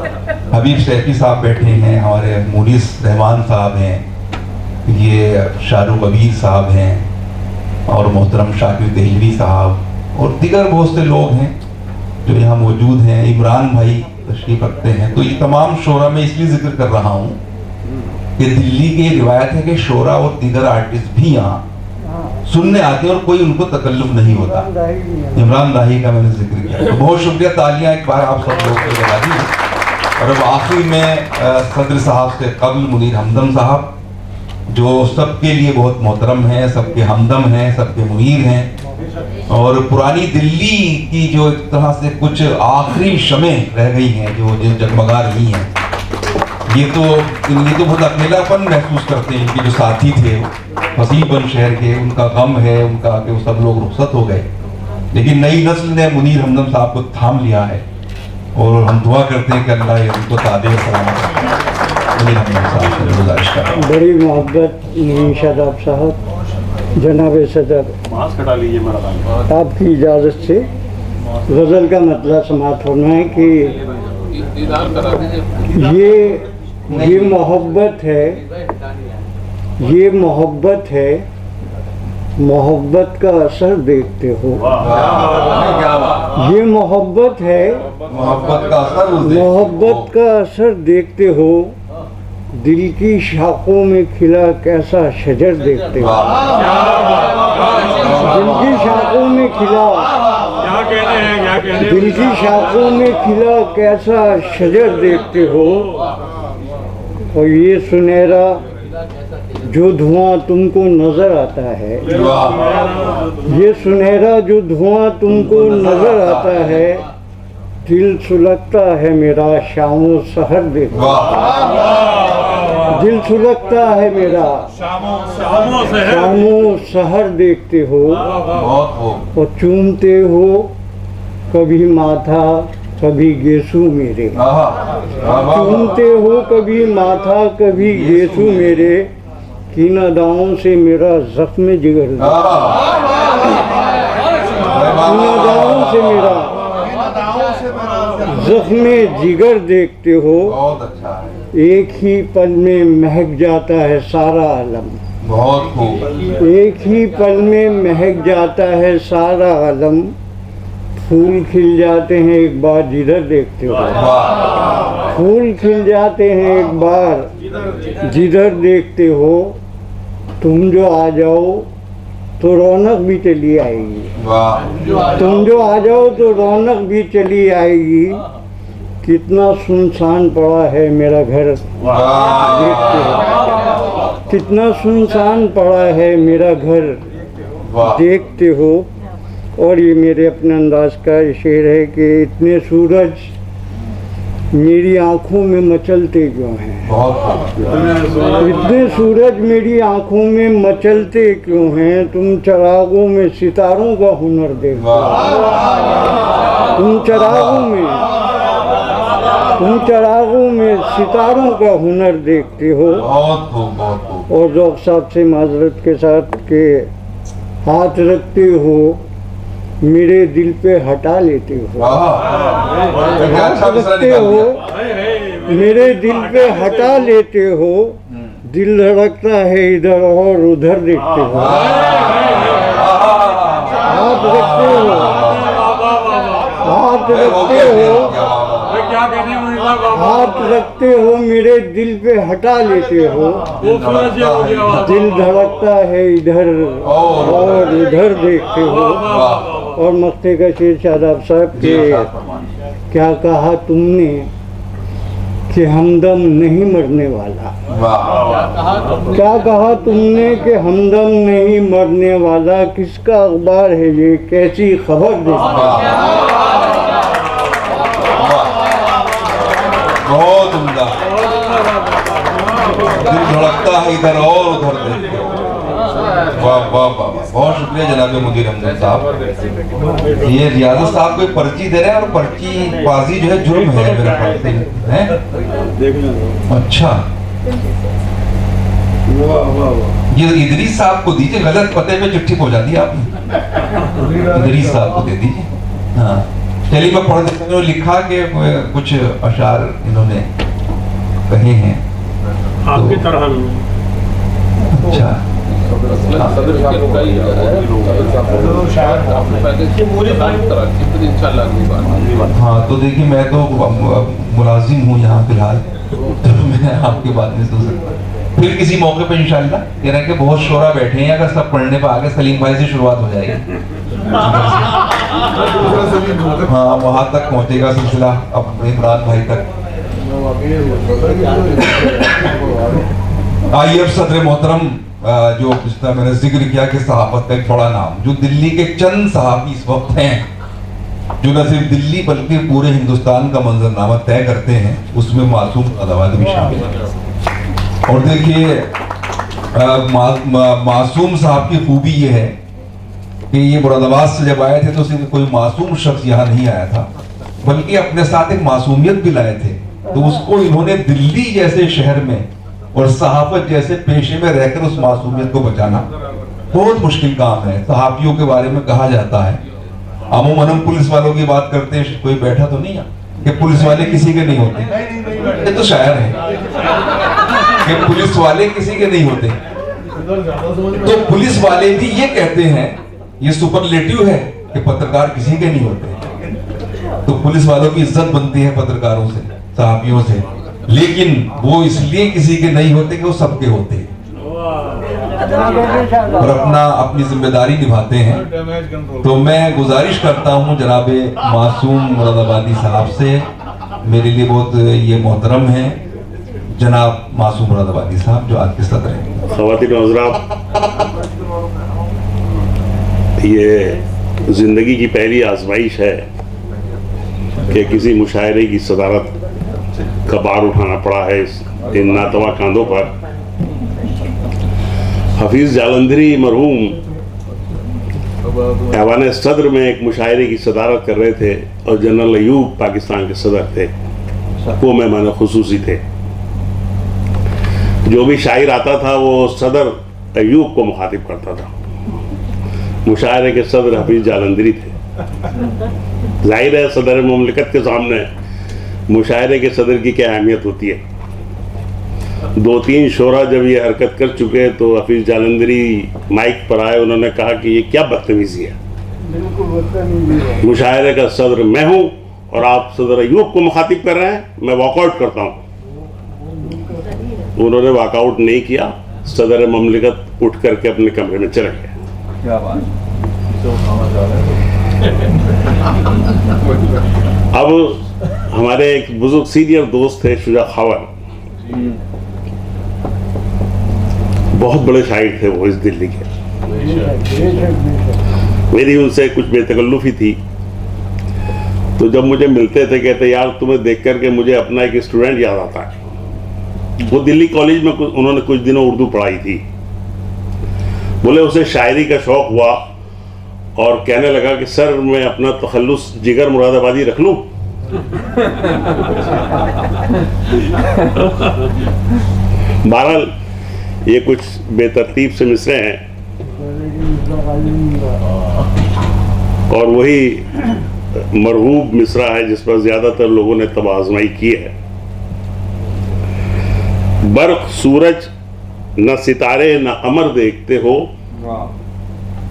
हबीब सैफी साहब बैठे हैं, हमारे मुनीस रहमान साहब हैं, ये शाहरुख अबीर साहब हैं, और मोहतरम शाकिर देहलवी साहब, और दीगर बहुत से लोग हैं जो यहाँ मौजूद हैं। इमरान भाई तशरीफ रखते हैं। तो ये तमाम शोरा में इसलिए जिक्र कर रहा हूँ कि दिल्ली की रिवायत है कि शोरा और दीगर आर्टिस्ट भी यहाँ सुनने आते हैं और कोई उनको तकल्लुफ नहीं होता। इमरान दाही का मैंने जिक्र किया, तो बहुत शुक्रिया। तालियां एक बार आप सब लोग को लगा दी। और अब आखिर में सदर साहब से कबल मुनीर हमदम साहब, जो सबके लिए बहुत मोहतरम हैं, सबके हमदम हैं, सबके मुनीर हैं, और पुरानी दिल्ली की जो एक तरह से कुछ आखिरी शमें रह गई हैं जो जगमगा रही हैं। ये तो बहुत अकेलापन महसूस करते हैं। इनके जो साथी थे फसीबन शहर के, उनका गम है उनका कि वो सब लोग रुखसत हो गए, लेकिन नई नस्ल ने मुनीर हमदम साहब को थाम लिया है, और हम दुआ करते हैं कि अल्लाह उनको तादे सलामत रखे। मुनीर हमदम साहब से गुजारिश कर रहा हूं। बड़ी मोहब्बत मुनीर शादाब साहब, जनाब सदर, आपकी इजाज़त से गज़ल का मतलब समाप्त होना है कि ये मोहब्बत है, ये मोहब्बत है, मोहब्बत का असर देखते हो। ये मोहब्बत है, मोहब्बत का असर देखते हो। दिल की शाखों में खिला कैसा शजर देखते हो। दिल की शाखों में खिला, दिल की शाखों में खिला कैसा शजर देखते हो। और ये सुनहरा जो धुआं तुमको नजर आता है, ये सुनहरा जो धुआं तुमको नजर आता है, दिल सुलगता है मेरा शामो सहर देखते हो। दिल सुलगता है मेरा शामो सहर देखते हो। और चूमते हो कभी माथा कभी गेसू मेरे, चूमते हो कभी माथा कभी गेसू मेरे। किन अदाओं से मेरा जख्म जिगर, किन अदाओं से मेरा जख्म जिगर देखते हो। एक ही पल में महक जाता है सारा आलम, बहुत खूब। एक ही पल में महक जाता है सारा आलम। फूल खिल जाते हैं एक बार जिधर देखते हो, फूल खिल जाते हैं एक बार जिधर देखते हो। तुम जो आ जाओ तो रौनक भी चली आएगी, तुम जो आ जाओ तो रौनक भी चली आएगी। कितना सुनसान पड़ा है मेरा घर देखते हो, कितना सुनसान पड़ा है मेरा घर देखते हो। और ये मेरे अपने अंदाज का शेर है कि इतने सूरज मेरी आंखों में मचलते क्यों हैं। इतने सूरज मेरी आंखों में मचलते क्यों हैं। तुम चरागों में सितारों का हुनर देखो। तुम चरागों में सितारों का हुनर देखते हो। और ज़ौक़ साहब से माजरत के साथ के हाथ रखते हो, मेरे दिल पे हटा लेते हो। हाथ रखते हो, मेरे दिल पे हटा लेते हो। दिल धड़कता है इधर और उधर देखते हो। हाथ रखते हो, हाथ रखते हो, हाथ रखते हो, मेरे दिल पे हटा लेते हो। दिल धड़कता है इधर और उधर देखते हो। और मक्ते का शेर शादाब साहब के क्या कहा तुमने कि हमदम नहीं मरने वाला। क्या कहा तुमने कि हमदम नहीं मरने वाला। किसका अखबार है ये, कैसी खबर देता। बहुत उम्दा। दिल धड़कता है इधर और उधर देखते हो। वाह वाह वाह, बहुत शुक्रिया जनाब मुदीर हमदन साहब। ये रियाज़त साहब को पर्ची दे रहे हैं और पर्ची बाजी जो है जुर्म है मेरे ख्याल से, हैं? अच्छा, ये इदरीस साहब को दीजिए, गलत पते पे चिट्ठी पहुंचा दी आपने। इदरीस साहब को दे दीजिए। हाँ चलिए मैं पढ़ देता हूँ। लिखा कि कुछ अशार इन्होंने कहे हैं आपकी तरह। अच्छा हाँ, तो देखिए मैं तो मुलाजिम हूँ यहाँ फिलहाल, तो मैं आपकी बात नहीं सुन सकता। फिर किसी मौके पे इंशाल्लाह कह रहे हैं कि बहुत शोरा बैठे हैं, अगर सब पढ़ने पर आगे सलीम भाई से शुरुआत हो जाएगी। हाँ वहाँ तक पहुँचेगा सिलसिला, अब इमरान भाई तक। आइए अब सदर मोहतरम, जो जिस तरह मैंने जिक्र किया कि सहाफत का एक बड़ा नाम, जो दिल्ली के चंद सहाफी इस वक्त हैं जो न सिर्फ दिल्ली बल्कि पूरे हिंदुस्तान का मंजरनामा तय करते हैं, उसमें मासूम मुरादाबादी भी शामिल है। और देखिए मासूम साहब की खूबी ये है कि ये मुरादाबाद से जब आए थे तो सिर्फ कोई मासूम शख्स यहाँ नहीं आया था, बल्कि अपने साथ एक मासूमियत भी लाए थे। तो उसको इन्होंने दिल्ली जैसे शहर में और सहाफत जैसे पेशे में रहकर उस मासूमियत को बचाना बहुत मुश्किल काम है। सहाफियों के बारे में कहा जाता है, अमूमन हम पुलिस वालों की बात करते हैं, कोई बैठा तो नहीं है कि पुलिस वाले किसी के नहीं होते, ये तो शायर है कि पुलिस वाले किसी के नहीं होते। तो पुलिस वाले भी ये कहते हैं, ये सुपरलेटिव है कि पत्रकार किसी के नहीं होते। तो पुलिस वालों की इज्जत बनती है पत्रकारों से, सहाफियों से, लेकिन वो इसलिए किसी के नहीं होते कि वो सबके होते हैं और अपनी जिम्मेदारी निभाते हैं। तो मैं गुजारिश करता हूं जनाबे मासूम मुरादाबादी साहब से, मेरे लिए बहुत ये मोहतरम है जनाब मासूम मुरादाबादी साहब जो आज के सदर हैं। ख़वातीन और हज़रात, ये जिंदगी की पहली आजमाइश है कि किसी मुशायरे की सदारत का बार उठाना पड़ा है इन नातवा कांधों पर। हफीज़ जालंधरी मरहूम ऐवान सदर में एक मुशायरे की सदारत कर रहे थे और जनरल अयूब पाकिस्तान के सदर थे, वो मेहमान खुसूसी थे। जो भी शायर आता था वो सदर अयूब को मुखातिब करता था। मुशायरे के सदर हफीज़ जालंधरी थे। जाहिर है सदर मुमलिकत के सामने मुशायरे के सदर की क्या अहमियत होती है। 2-3 शोरा जब ये हरकत कर चुके तो हफीज़ जालंधरी माइक पर आए, उन्होंने कहा कि ये क्या बदतमीजी है, मुशायरे का सदर मैं हूँ और आप सदर अयूब को मुखातिब कर रहे हैं, मैं वॉकआउट करता हूँ। उन्होंने वॉकआउट नहीं किया, सदर मुमलिकत उठ करके अपने कमरे में चले गए। अब हमारे एक बुजुर्ग सीनियर दोस्त थे शुजा खावर, बहुत बड़े शायर थे वो इस दिल्ली के। मेरी उनसे कुछ बेतकल्लुफी थी तो जब मुझे मिलते थे कहते यार तुम्हें देख करके मुझे अपना एक स्टूडेंट याद आता है। वो दिल्ली कॉलेज में उन्होंने कुछ दिनों उर्दू पढ़ाई थी। बोले उसे शायरी का शौक हुआ और कहने लगा कि सर मैं अपना तखल्लुस जिगर मुरादाबादी रख लूं। बहरहाल ये कुछ बेतरतीब से मिसरे हैं और वही मरहूब मिसरा है जिस पर ज्यादातर लोगों ने तबाज़माई की है। बर्क़ सूरज न सितारे न कमर देखते हो,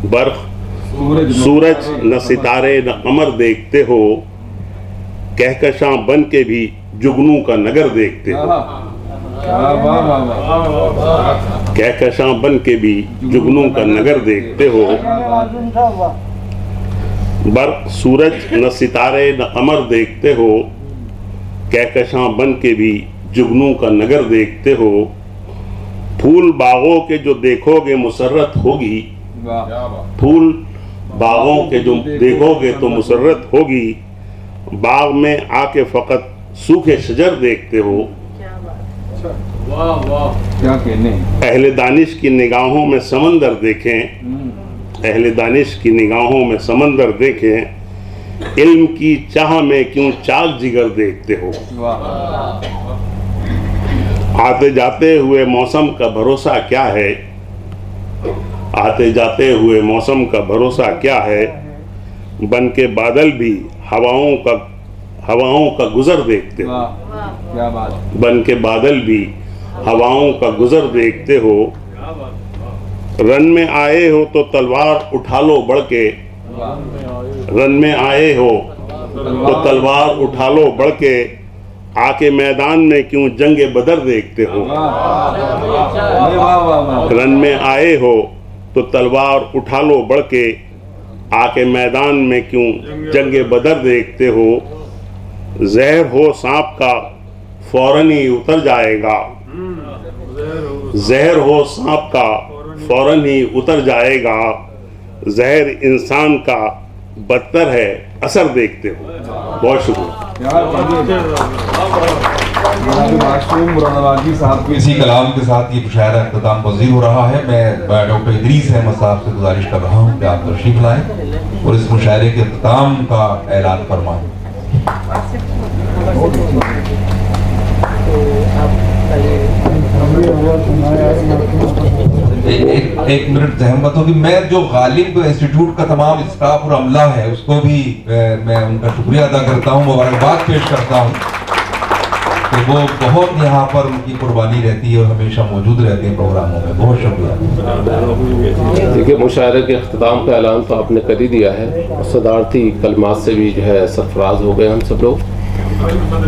बर्क़ सूरज न सितारे न कमर देखते हो, कहकशां बन के भी जुगनू का नगर देखते हो। कहकशां बन के भी जुगनू का नगर देखते हो। बर्क़ सूरज न सितारे न कमर देखते हो, कहकशां बन के भी जुगनू का नगर देखते हो। फूल बागों के जो देखोगे मुसर्रत होगी, फूल बागों के जो देखोगे तो मुसर्रत होगी। बाग में आके फकत सूखे शजर देखते हो। क्या कहने। अहले दानिश की निगाहों में समंदर देखें, अहले दानिश की निगाहों में समंदर देखें। इल्म की चाह में क्यों चाक जिगर देखते हो। आते जाते हुए मौसम का भरोसा क्या है, आते जाते हुए मौसम का भरोसा क्या है। बन के बादल भी हवाओं का गुजर देखते हो। क्या बात। बन के बादल भी हवाओं का गुजर देखते हो। रन में आए हो तो तलवार उठा लो बढ़ के, रन में आए हो तो तलवार उठा लो बढ़ के। आके मैदान में क्यों जंगे बदर देखते हो। रन में आए हो तो तलवार उठा लो बढ़ के। आके मैदान में क्यों जंगे बदर देखते हो। जहर हो सांप का फौरन ही उतर जाएगा, जहर हो सांप का फौरन ही उतर जाएगा। जहर इंसान का बदतर है असर देखते हो। बहुत शुक्रिया। मुरादाबादी साहब के इसी कलाम के साथ ये मुशायरा इख्तिताम पज़ीर हो रहा है। मैं डॉक्टर इदरीस अहमद साहब से गुजारिश कर रहा हूँ कि आप तशरीफ लाएं और इस मुशायरे के इख्तिताम का ऐलान फरमाएं। एक मिनट जहमत होगी। मैं जो गालिब इंस्टीट्यूट का तमाम स्टाफ और अमला है उसको भी मैं उनका शुक्रिया अदा करता हूँ, मुबारकबाद पेश करता हूँ कि वो बहुत यहाँ पर उनकी कुर्बानी रहती है और हमेशा मौजूद रहते हैं प्रोग्रामों में। बहुत शुक्रिया। देखिए, मुशायरे के अख्तिताम का ऐलान तो आपने कर ही दिया है। सदारती कलमात से भी जो है सरफराज हो गए हम सब लोग।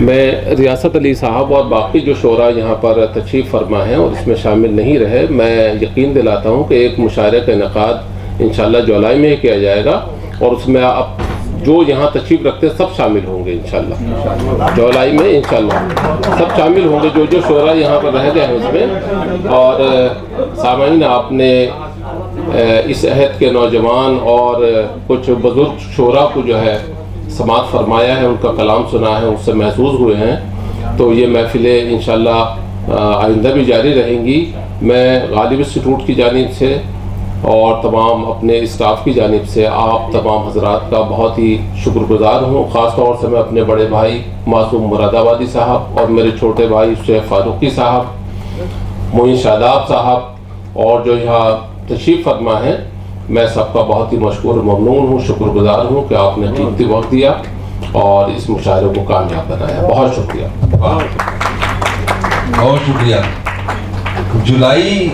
मैं रियासत अली साहब और बाकी जो शोरा यहाँ पर तशरीफ़ फरमा हैं और इसमें शामिल नहीं रहे, मैं यकीन दिलाता हूँ कि एक मुशायरे का इनेकाद इंशाअल्लाह जुलाई में किया जाएगा और उसमें आप जो यहाँ तशरीफ़ रखते हैं सब शामिल होंगे इंशाअल्लाह। जुलाई में इंशाअल्लाह सब शामिल होंगे जो शोरा यहाँ पर रह गए हैं उसमें। और सामाइन आपने इस अहद के नौजवान और कुछ बुजुर्ग शोरा को जो है समात फरमाया है, उनका कलाम सुना है, उससे महसूस हुए हैं। तो ये महफिलें इंशाअल्लाह आइंदा भी जारी रहेंगी। मैं गालिब इंस्टीट्यूट की जानिब से और तमाम अपने स्टाफ की जानिब से आप तमाम हजरात का बहुत ही शुक्रगुजार हूँ। ख़ास तौर से मैं अपने बड़े भाई मासूम मुरादाबादी साहब और मेरे छोटे भाई शेख फारूकी साहब, मोइन शादाब साहब और जो यहाँ तशरीफ़ फरमा है, मैं सबका बहुत ही मशकूर ममनून हूँ, शुक्रगुजार हूँ कि आपने कीमती वक्त दिया और इस मुशायरे को कामयाब बनाया। बहुत शुक्रिया। बहुत शुक्रिया। जुलाई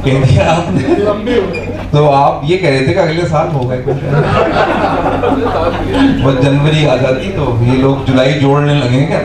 कह दिया आपने, तो आप ये कह रहे थे कि अगले साल होगा कुछ। जनवरी आ जाती तो ये लोग जुलाई जोड़ने लगेंगे।